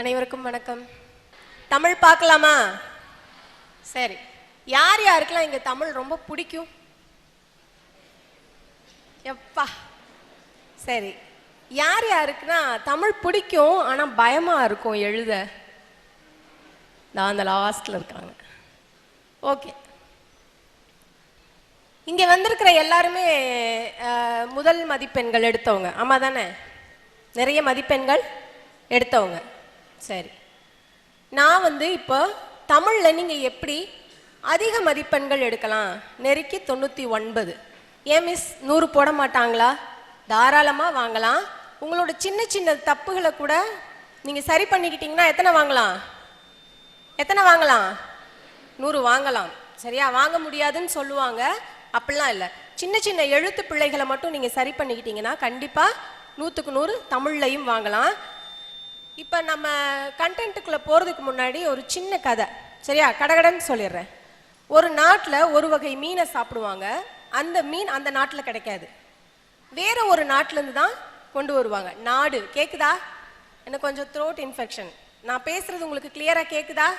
அனைவருக்கும் வணக்கம். தமிழ் பார்க்கலாமா? சரி, யார் யாருக்கெல்லாம் இங்க தமிழ் ரொம்ப பிடிக்கும்? எப்பா, சரி. யார் யாருக்குன்னா தமிழ் பிடிக்கும் ஆனா பயமா இருக்கும் எழுத? நான் அந்த லாஸ்ட்ல இருக்காங்க. ஓகே, இங்க வந்திருக்கிற எல்லாருமே முதல் மதிப்பெண்கள் எடுத்தவங்க, ஆமா தானே? நிறைய மதிப்பெண்கள் எடுத்தவங்க. சரி, நான் இப்போ தமிழ்ல நீங்க எப்படி அதிக மதிப்பெண்கள் எடுக்கலாம்? நெருக்கி 99. ஏன் மிஸ் 100 போட மாட்டாங்களா? தாராளமா வாங்கலாம். உங்களோட சின்ன சின்ன தப்புகளை கூட நீங்க சரி பண்ணிக்கிட்டீங்கன்னா எத்தனை வாங்கலாம்? 100 வாங்கலாம். சரியா? வாங்க முடியாதுன்னு சொல்லுவாங்க, அப்படிலாம் இல்லை. சின்ன சின்ன எழுத்து பிள்ளைகளை மட்டும் நீங்க சரி பண்ணிக்கிட்டீங்கன்னா கண்டிப்பா 100க்கு 100 தமிழ்லையும் வாங்கலாம். இப்போ நம்ம கண்டென்ட்டுக்குள்ள போறதுக்கு முன்னாடி ஒரு சின்ன கதை, சரியா? கடகடன்னு சொல்லிடுறேன். ஒரு நாட்டில் ஒரு வகை மீனை சாப்பிடுவாங்க. அந்த மீன் அந்த நாட்டில் கிடைக்காது, வேற ஒரு நாட்டிலேருந்து தான் கொண்டு வருவாங்க. நாடு கேக்குதா? எனக்கு கொஞ்சம் த்ரோட் இன்ஃபெக்ஷன். நான் பேசுறது உங்களுக்கு கிளியரா கேக்குதா?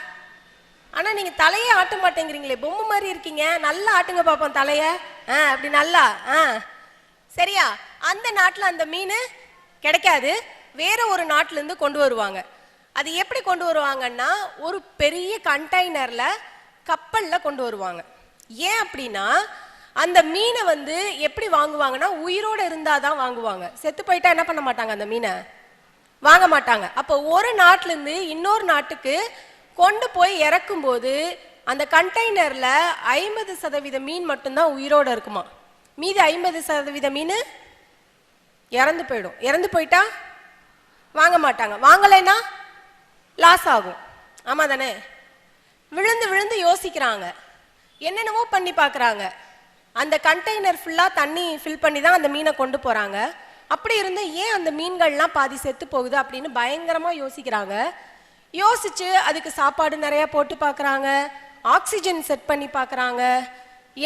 ஆனா நீங்க தலையே ஆட்ட மாட்டேங்கிறீங்களே, பொம்மை மாதிரி இருக்கீங்க. நல்லா ஆட்டுங்க பாப்போம் தலைய. அப்படி நல்லா. சரியா? அந்த நாட்டில் அந்த மீன் கிடைக்காது, வேற ஒரு நாட்டில இருந்து கொண்டு வருவாங்க. அது எப்படி கொண்டு வருவாங்கன்னா ஒரு பெரிய கண்டெய்னர்ல, கப்பல்ல கொண்டு வருவாங்க. ஏன் அப்படின்னா அந்த மீனை எப்படி வாங்குவாங்கன்னா உயிரோட இருந்தாதான் வாங்குவாங்க. செத்து போயிட்டா என்ன பண்ண மாட்டாங்க, அந்த மீனை வாங்க மாட்டாங்க. அப்போ ஒரு நாட்டில இருந்து இன்னொரு நாட்டுக்கு கொண்டு போய் இறக்கும் போது அந்த கண்டெய்னர்ல 50% மீன் மட்டும்தான் உயிரோட இருக்குமா. மீதி 50% மீன் இறந்து போயிடும். இறந்து போயிட்டா வாங்க மாட்டாங்க. வாங்கலைன்னா லாஸ் ஆகும், ஆமா தானே? விழுந்து விழுந்து யோசிக்கிறாங்க, என்னென்னவோ பண்ணி பார்க்குறாங்க. அந்த கண்டெய்னர் ஃபுல்லா தண்ணி ஃபில் பண்ணி தான் அந்த மீனை கொண்டு போறாங்க. அப்படி இருந்து ஏன் அந்த மீன்கள்லாம் பாதி செத்து போகுது அப்படின்னு பயங்கரமா யோசிக்கிறாங்க. யோசிச்சு அதுக்கு சாப்பாடு நிறைய போட்டு பார்க்குறாங்க, ஆக்சிஜன் செட் பண்ணி பார்க்குறாங்க,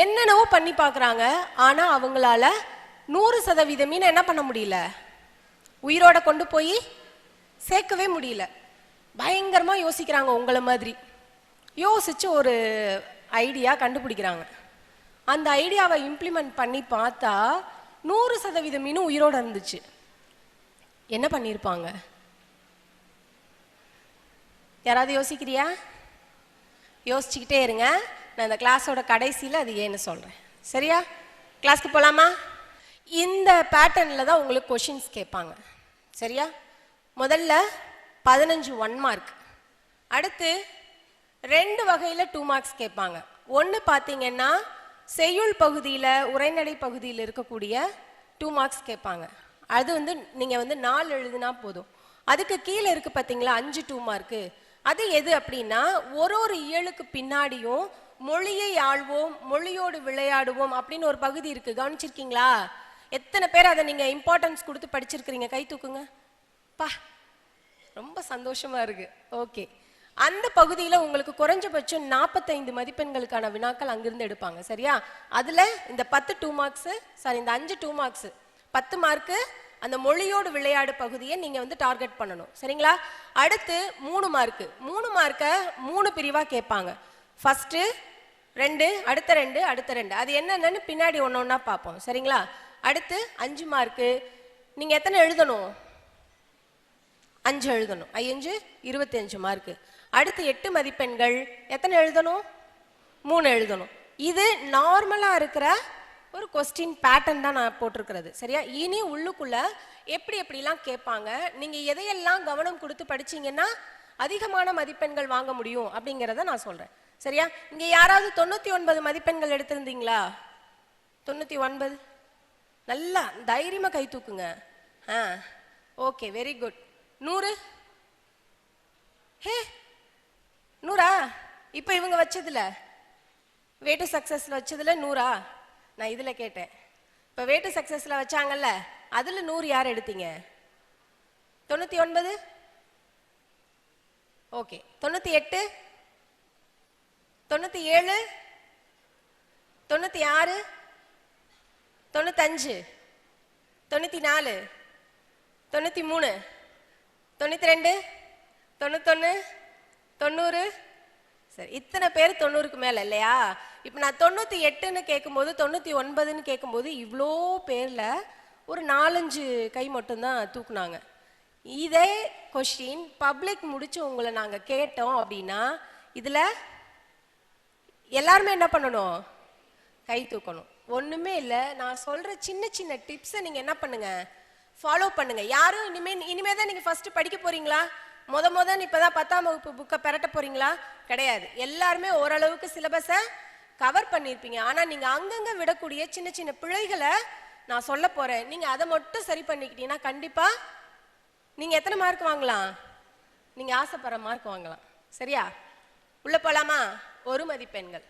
என்னென்னவோ பண்ணி பார்க்குறாங்க. ஆனா அவங்களால 100% மீனை என்ன பண்ண முடியல, உயிரோட கொண்டு போய் சேர்க்கவே முடியல. பயங்கரமா யோசிக்கிறாங்க. உங்களை மாதிரி யோசிச்சு ஒரு ஐடியா கண்டுபிடிக்கிறாங்க. அந்த ஐடியாவை இம்ப்ளிமெண்ட் பண்ணி பார்த்தா 100% மீனும் உயிரோட இருந்துச்சு. என்ன பண்ணியிருப்பாங்க? யாராவது யோசிக்கிறியா? யோசிச்சுக்கிட்டே இருங்க, நான் இந்த கிளாஸோட கடைசியில் அது ஏன்னு சொல்றேன். சரியா? கிளாஸ்க்கு போலாமா? இந்த பேட்டர்ன்ல தான் உங்களுக்கு கொஷின்ஸ் கேட்பாங்க. சரியா? முதல்ல 15 1 மார்க், அடுத்து 2 வகையில் 2 மார்க்ஸ் கேட்பாங்க. ஒன்று பார்த்தீங்கன்னா செய்யுள் பகுதியில், உரைநடை பகுதியில் இருக்கக்கூடிய 2 மார்க்ஸ் கேட்பாங்க. அது நீங்கள் 4 எழுதுனா போதும். அதுக்கு கீழே இருக்கு பார்த்தீங்களா 5 2 மார்க்கு. அது எது அப்படின்னா ஒரு இயலுக்கு பின்னாடியும் மொழியை ஆள்வோம், மொழியோடு விளையாடுவோம் அப்படின்னு ஒரு பகுதி இருக்கு. கவனிச்சிருக்கீங்களா? எத்தனை பேர் அதை நீங்க இம்பார்ட்டன்ஸ் கொடுத்து படிச்சிருக்கிறீங்க? கை தூக்குங்க பா, ரொம்ப சந்தோஷமா இருக்கு. ஓகே, அந்த பகுதியில் உங்களுக்கு குறைஞ்சபட்சம் 45 மதிப்பெண்களுக்கான வினாக்கள் அங்கிருந்து எடுப்பாங்க. சரியா? அதுல இந்த 10 2 மார்க்ஸ், சாரி இந்த 5 2 மார்க்ஸ், 10 மார்க்கு அந்த மொழியோடு விளையாடு பகுதியை நீங்க டார்கெட் பண்ணணும். சரிங்களா? அடுத்து 3 மார்க்கு. 3 மார்க்கை 3 பிரிவா கேட்பாங்க. ஃபர்ஸ்ட் 2, அடுத்த 2, அடுத்த 2. அது என்னன்னு பின்னாடி ஒன்னொன்னா பார்ப்போம். சரிங்களா? அடுத்து 5 மார்க்கு. நீங்க எத்தனை எழுதணும்? 5 எழுதணும். 5 25 மார்க்கு. அடுத்து 8 மதிப்பெண்கள். எத்தனை எழுதணும்? 3 எழுதணும். இது நார்மலா இருக்கிற ஒரு கொஸ்டின் பேட்டர்ன் தான் நான் போட்டிருக்கிறது. சரியா? இனி உள்ளுக்குள்ள எப்படி எப்படிலாம் கேட்பாங்க, நீங்க எதையெல்லாம் கவனம் கொடுத்து படிச்சீங்கன்னா அதிகமான மதிப்பெண்கள் வாங்க முடியும் அப்படிங்கிறத நான் சொல்றேன். சரியா? இங்க யாராவது 99 மதிப்பெண்கள் எடுத்திருந்தீங்களா? 99 நல்லா தைரியமா கை தூக்குங்க. Okay, very good. 100? ஹே, 100ஆ? இப்போ இவங்க வச்சதுல வே டு சக்சஸ்ல வச்சதுல 100ஆ? நான் இதுல கேட்டேன். இப்போ வே டு சக்சஸ்ல வச்சாங்கல்ல, அதுல 100 யார் எடுத்தீங்க? 99? ஓகே. 98, 97, 96, 95, 94, 93, 92, 91, 90. சரி, இத்தனை பேர் 90க்கு மேலே இல்லையா? இப்போ நான் 98ன்னு கேட்கும்போது 99ன்னு கேட்கும்போது இவ்வளோ பேரில் ஒரு 4-5 கை மட்டும்தான் தூக்குனாங்க. இதே கொஸ்டின் பப்ளிக் முடிச்சு உங்களை நாங்கள் கேட்டோம் அப்படின்னா இதில் எல்லாருமே என்ன பண்ணணும்? கை தூக்கணும். ஒன்றுமே இல்லை, நான் சொல்கிற சின்ன சின்ன டிப்ஸை நீங்கள் என்ன பண்ணுங்க, ஃபாலோ பண்ணுங்க. யாரும் இனிமே தான் நீங்கள் ஃபர்ஸ்ட் படிக்க போறீங்களா? முதன்னு இப்போதான் 10ஆம் வகுப்பு புக்கை பெரட்ட போறீங்களா? கிடையாது. எல்லாருமே ஓரளவுக்கு சிலபஸை கவர் பண்ணியிருப்பீங்க. ஆனால் நீங்கள் அங்கங்கே விடக்கூடிய சின்ன சின்ன பிழைகளை நான் சொல்ல போகிறேன். நீங்கள் அதை மட்டும் சரி பண்ணிக்கிட்டீங்கன்னா கண்டிப்பாக நீங்கள் எத்தனை மார்க் வாங்கலாம்? நீங்கள் ஆசைப்படுற மார்க் வாங்கலாம். சரியா? உள்ள போகலாமா? 1 மதிப்பெண்கள்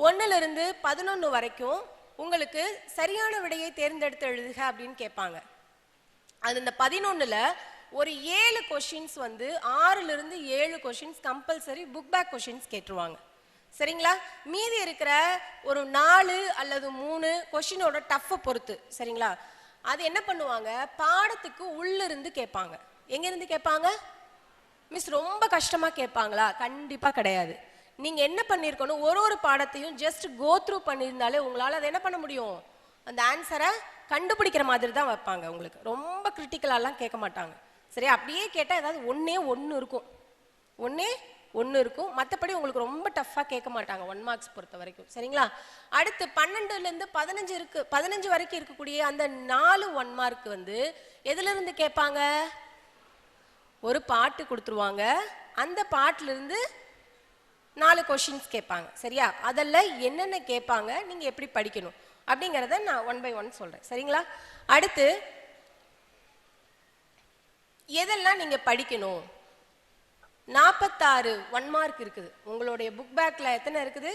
1லிருந்து 11 வரைக்கும் உங்களுக்கு சரியான விடையை தேர்ந்தெடுத்து எழுதுக அப்படின்னு கேட்பாங்க. அது இந்த 11ல் ஒரு 7 கொஷின்ஸ் வந்து 6லிருந்து 7 questions compulsory book back questions கேட்டுருவாங்க. சரிங்களா? மீதி இருக்கிற ஒரு 4 அல்லது 3 கொஷினோட டஃப்பை பொறுத்து, சரிங்களா, அது என்ன பண்ணுவாங்க, பாடத்துக்கு உள்ளிருந்து கேட்பாங்க. எங்கேருந்து கேட்பாங்க? மிஸ் ரொம்ப கஷ்டமாக கேட்பாங்களா? கண்டிப்பாக கிடையாது. நீங்கள் என்ன பண்ணியிருக்கணும், ஒரு பாடத்தையும் ஜஸ்ட் கோ த்ரூ பண்ணியிருந்தாலே உங்களால் அதை என்ன பண்ண முடியும், அந்த ஆன்சரை கண்டுபிடிக்கிற மாதிரி தான் வைப்பாங்க. உங்களுக்கு ரொம்ப கிரிட்டிக்கலாலாம் கேட்க மாட்டாங்க. சரி, அப்படியே கேட்டால் ஏதாவது ஒன்றே ஒன்று இருக்கும். மற்றபடி உங்களுக்கு ரொம்ப டஃப்பாக கேட்க மாட்டாங்க 1 மார்க்ஸ் பொறுத்த வரைக்கும். சரிங்களா? அடுத்து 12லேருந்து 15 வரைக்கும் இருக்கக்கூடிய அந்த 4 1 மார்க் வந்து எதுலேருந்து கேட்பாங்க? ஒரு பாட்டு கொடுத்துருவாங்க, அந்த பாட்டிலிருந்து 4 கொஷின்ஸ் கேட்பாங்க. சரியா? அதெல்லாம் என்னென்ன கேட்பாங்க, நீங்கள் எப்படி படிக்கணும் அப்படிங்கிறத நான் 1 by 1 சொல்கிறேன். சரிங்களா? அடுத்து எதெல்லாம் நீங்கள் படிக்கணும்? 46 1 மார்க் இருக்குது. உங்களுடைய புக் பேக்கில் எத்தனை இருக்குது?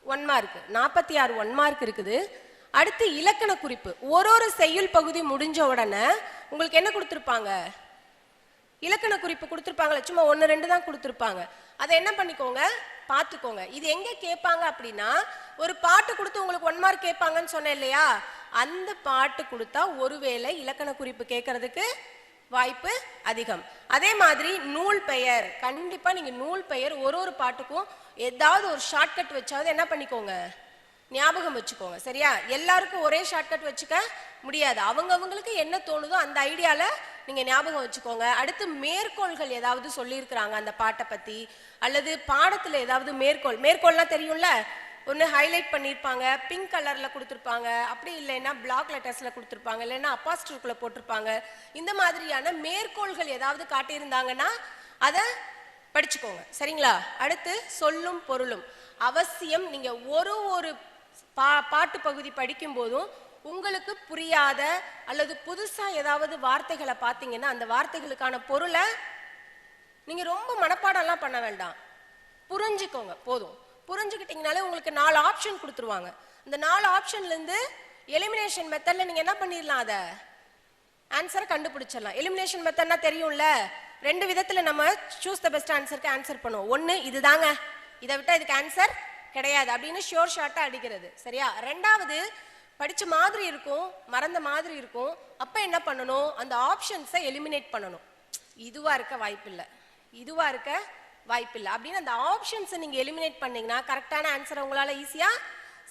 1 மார்க். 46 1 மார்க் இருக்குது. அடுத்து இலக்கண குறிப்பு. ஒரு செய்யுள் பகுதி முடிஞ்ச உடனே உங்களுக்கு என்ன கொடுத்துருப்பாங்க? இலக்கண குறிப்பு கொடுத்துருப்பாங்களே, சும்மா 1 2 தான் கொடுத்துருப்பாங்க. அதை என்ன பண்ணிக்கோங்க, பார்த்துக்கோங்க. இது எங்கே கேட்பாங்க அப்படின்னா, ஒரு பாட்டு கொடுத்து உங்களுக்கு 1 மார்க் கேட்பாங்கன்னு சொன்னேன் இல்லையா, அந்த பாட்டு கொடுத்தா ஒருவேளை இலக்கண குறிப்பு கேட்கறதுக்கு வாய்ப்பு அதிகம். அதே மாதிரி நூல் பெயர், கண்டிப்பா நீங்க நூல் பெயர் ஒரு பாட்டுக்கும் ஏதாவது ஒரு ஷார்ட்கட் வச்சாவது என்ன பண்ணிக்கோங்க, ஞாபகம் வச்சுக்கோங்க. சரியா? எல்லாருக்கும் ஒரே ஷார்ட்கட் வச்சுக்க முடியாது. அவங்களுக்கு என்ன தோணுதோ அந்த ஐடியால நீங்க ஞாபகம் வச்சுக்கோங்க. அடுத்து மேற்கோள்கள் ஏதாவது சொல்லியிருக்கிறாங்க அந்த பாட்டை பத்தி, அல்லது பாடத்துல ஏதாவது மேற்கோள்லாம் தெரியும்ல, ஒன்று ஹைலைட் பண்ணியிருப்பாங்க, பிங்க் கலரில் கொடுத்துருப்பாங்க, அப்படி இல்லைன்னா பிளாக் லெட்டர்ஸில் கொடுத்துருப்பாங்க, இல்லைன்னா அப்பாஸ்ட்ரோக்கில் போட்டிருப்பாங்க. இந்த மாதிரியான மேற்கோள்கள் ஏதாவது காட்டியிருந்தாங்கன்னா அதை படிச்சுக்கோங்க. சரிங்களா? அடுத்து சொல்லும் பொருளும் அவசியம். நீங்கள் ஒரு பாட்டு பகுதி படிக்கும் போதும் உங்களுக்கு புரியாத அல்லது புதுசாக ஏதாவது வார்த்தைகளை பார்த்தீங்கன்னா அந்த வார்த்தைகளுக்கான பொருளை நீங்கள் ரொம்ப மனப்பாடம்லாம் பண்ண வேண்டாம், புரிஞ்சுக்கோங்க போதும். புரிஞ்சுக்கிட்டீங்கனாலே உங்களுக்கு 4 ஆப்ஷன் கொடுத்துருவாங்க. இந்த 4 ஆப்ஷன்லேருந்து எலிமினேஷன் மெத்தடில் நீங்கள் என்ன பண்ணிடலாம், அதை ஆன்சரை கண்டுபிடிச்சிடலாம். எலிமினேஷன் மெத்தட்னா தெரியும்ல, 2 விதத்தில் நம்ம சூஸ் த பெஸ்ட் ஆன்சருக்கு ஆன்சர் பண்ணுவோம். ஒன்று இதுதாங்க, இதை விட்டால் இதுக்கு ஆன்சர் கிடையாது அப்படின்னு ஷியோர் ஷார்ட்டாக அடிக்கிறது. சரியா? 2வது படித்த மாதிரி இருக்கும், மறந்த மாதிரி இருக்கும். அப்போ என்ன பண்ணணும், அந்த ஆப்ஷன்ஸை எலிமினேட் பண்ணணும். இதுவாக இருக்க வாய்ப்பில்லை, இதுவாக இருக்க வாய்ப்பில்லை அப்படின்னு அந்த ஆப்ஷன்ஸை நீங்கள் எலிமினேட் பண்ணீங்கன்னா கரெக்டான ஆன்சரை உங்களால் ஈஸியாக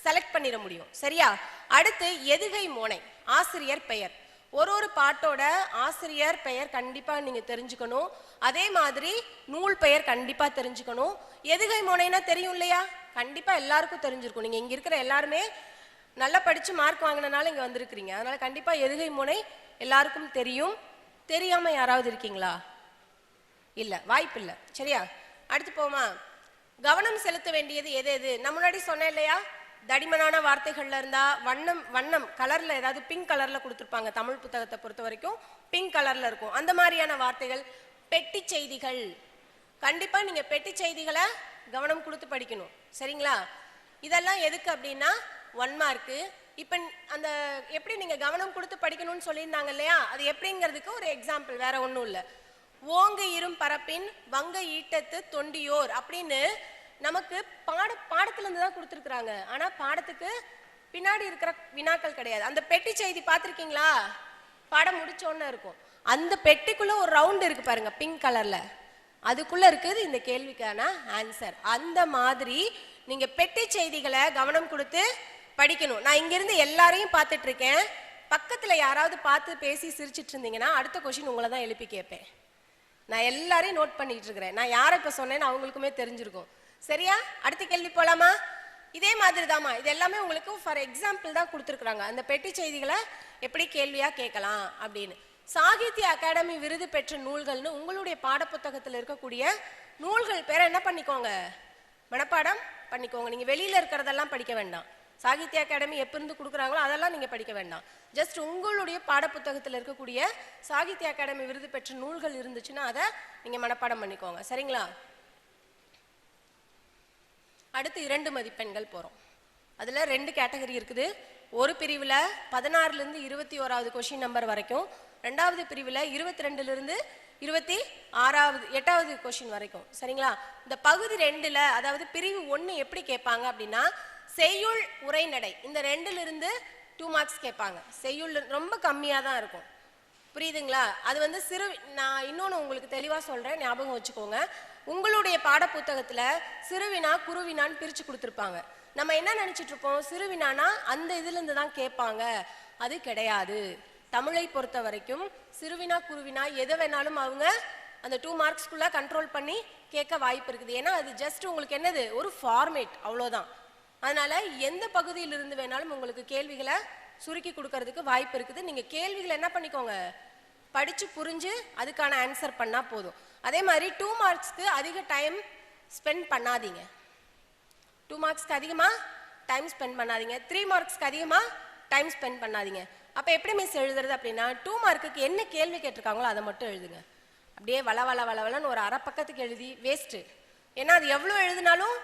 செலக்ட் பண்ணிட முடியும். சரியா? அடுத்து எதுகை மோனை, ஆசிரியர் பெயர். ஒரு பாட்டோட ஆசிரியர் பெயர் கண்டிப்பாக நீங்கள் தெரிஞ்சுக்கணும். அதே மாதிரி நூல் பெயர் கண்டிப்பாக தெரிஞ்சுக்கணும். எதுகை மோனைனா தெரியும் இல்லையா, கண்டிப்பாக எல்லாருக்கும் தெரிஞ்சிருக்கும். நீங்கள் இங்கே இருக்கிற எல்லாருமே நல்லா படித்து மார்க் வாங்கினால இங்கே வந்திருக்கிறீங்க. அதனால் கண்டிப்பாக எதுகை மோனை எல்லாருக்கும் தெரியும். தெரியாமல் யாராவது இருக்கீங்களா? இல்லை, வாய்ப்பில்லை. சரியா? அடுத்து போமா, கவனம் செலுத்த வேண்டியது எது? நான் முன்னாடி சொன்னேன் இல்லையா, தடிமனான வார்த்தைகள்ல இருந்தா வண்ணம் கலர்ல ஏதாவது பிங்க் கலர்ல கொடுத்துருப்பாங்க. தமிழ் புத்தகத்தை பொறுத்த வரைக்கும் பிங்க் கலர்ல இருக்கும். அந்த மாதிரியான வார்த்தைகள். பெட்டி செய்திகள், கண்டிப்பா நீங்க பெட்டி செய்திகளை கவனம் கொடுத்து படிக்கணும். சரிங்களா? இதெல்லாம் எதுக்கு அப்படின்னா 1 மார்க்கு. இப்போ அந்த எப்படி நீங்க கவனம் கொடுத்து படிக்கணும்னு சொல்லியிருந்தாங்க இல்லையா, அது எப்படிங்கிறதுக்கு ஒரு எக்ஸாம்பிள், வேற ஒன்றும் இல்லை. ஓங்க இரும் பரப்பின் வங்க ஈட்டத்து தொண்டியோர் அப்படின்னு நமக்கு பாடத்துல இருந்து தான் கொடுத்துருக்குறாங்க. ஆனா பாடத்துக்கு பின்னாடி இருக்கிற வினாக்கள் கிடையாது. அந்த பெட்டி செய்தி பார்த்துருக்கீங்களா? பாடம் முடிச்சோன்னு இருக்கும். அந்த பெட்டிக்குள்ள ஒரு ரவுண்ட் இருக்கு பாருங்க, பிங்க் கலர்ல. அதுக்குள்ள இருக்குது இந்த கேள்விக்கான ஆன்சர். அந்த மாதிரி நீங்க பெட்டி செய்திகளை கவனம் கொடுத்து படிக்கணும். நான் இங்கிருந்து எல்லாரையும் பார்த்துட்டு இருக்கேன். பக்கத்துல யாராவது பார்த்து பேசி சிரிச்சிட்டு இருந்தீங்கன்னா அடுத்த கொஸ்டின் உங்களை தான் எழுப்பி கேட்பேன். நான் எல்லாரையும் நோட் பண்ணிட்டு இருக்கிறேன். நான் யாரை இப்ப சொன்னேன்னு அவங்களுக்குமே தெரிஞ்சிருக்கும். சரியா? அடுத்த கேள்வி போலாமா? இதே மாதிரி தாமா, இது எல்லாமே உங்களுக்கு ஃபார் எக்ஸாம்பிள் தான் கொடுத்துருக்குறாங்க. அந்த பெட்டி செய்திகளை எப்படி கேள்வியா கேட்கலாம் அப்படின்னு. சாகித்ய அகாடமி விருது பெற்ற நூல்கள்னு உங்களுடைய பாடப்புத்தகத்தில் இருக்கக்கூடிய நூல்கள் பேரை என்ன பண்ணிக்கோங்க, மனப்பாடம் பண்ணிக்கோங்க. நீங்க வெளியில இருக்கிறதெல்லாம் படிக்க வேண்டாம். சாகித்ய அகாடமி எப்ப இருந்து கொடுக்குறாங்களோ அதெல்லாம் நீங்க படிக்க வேண்டாம். ஜஸ்ட் உங்களுடைய பாடப்புத்தகத்தில் இருக்கக்கூடிய சாகித்ய அகாடமி விருது பெற்ற நூல்கள் இருந்துச்சுன்னா அதை நீங்க மனப்பாடம் பண்ணிக்கோங்க. சரிங்களா? அடுத்து 2 மதிப்பெண்கள் போறோம். அதுல 2 கேட்டகரி இருக்குது. ஒரு பிரிவுல 16ல இருந்து 21வது கொஸ்டின் நம்பர் வரைக்கும், ரெண்டாவது பிரிவுல 22ல இருந்து 8வது கொஸ்டின் வரைக்கும். சரிங்களா? இந்த பகுதி 2ல அதாவது பிரிவு 1 எப்படி கேட்பாங்க அப்படின்னா, செய்யுள் உரைநடை இந்த 2ல இருந்து 2 மார்க்ஸ் கேட்பாங்க. செய்யுள் ரொம்ப கம்மியா தான் இருக்கும். புரியுதுங்களா? அது வந்து நான் இன்னொன்று உங்களுக்கு தெளிவா சொல்றேன், ஞாபகம் வச்சுக்கோங்க. உங்களுடைய பாடப்புத்தகத்துல சிறுவினா குருவினான்னு பிரிச்சு கொடுத்துருப்பாங்க. நம்ம என்ன நினைச்சிட்டு இருப்போம், சிறுவினானா அந்த இதுல இருந்து தான் கேட்பாங்க. அது கிடையாது. தமிழை பொறுத்த வரைக்கும் சிறுவினா குருவினா எதை வேணாலும் அவங்க அந்த 2 மார்க்ஸ்க்குள்ள கண்ட்ரோல் பண்ணி கேட்க வாய்ப்பு இருக்குது. ஏன்னா அது ஜஸ்ட் உங்களுக்கு என்னது, ஒரு ஃபார்மேட், அவ்வளோதான். அதனால எந்த பகுதியிலிருந்து வேணாலும் உங்களுக்கு கேள்விகளை சுருக்கி கொடுக்கறதுக்கு வாய்ப்பு இருக்குது. நீங்க கேள்விகளை என்ன பண்ணிக்கோங்க, படிச்சு புரிஞ்சு அதுக்கான ஆன்சர் பண்ணா போதும். அதே மாதிரி 2 மார்க்ஸ்க்கு அதிக டைம் ஸ்பெண்ட் பண்ணாதீங்க. 2 மார்க்ஸ்க்கு அதிகமா டைம் ஸ்பெண்ட் பண்ணாதீங்க. 3 மார்க்ஸ்க்கு அதிகமா டைம் ஸ்பெண்ட் பண்ணாதீங்க. அப்ப எப்படி மிஸ் எழுதுறது அப்படின்னா, 2 மார்க்குக்கு என்ன கேள்வி கேட்டிருக்காங்களோ அதை மட்டும் எழுதுங்க. அப்படியே வளவளன்னு ஒரு அரை பக்கத்துக்கு எழுதி வேஸ்ட். ஏன்னா அது எவ்வளவு எழுதினாலும்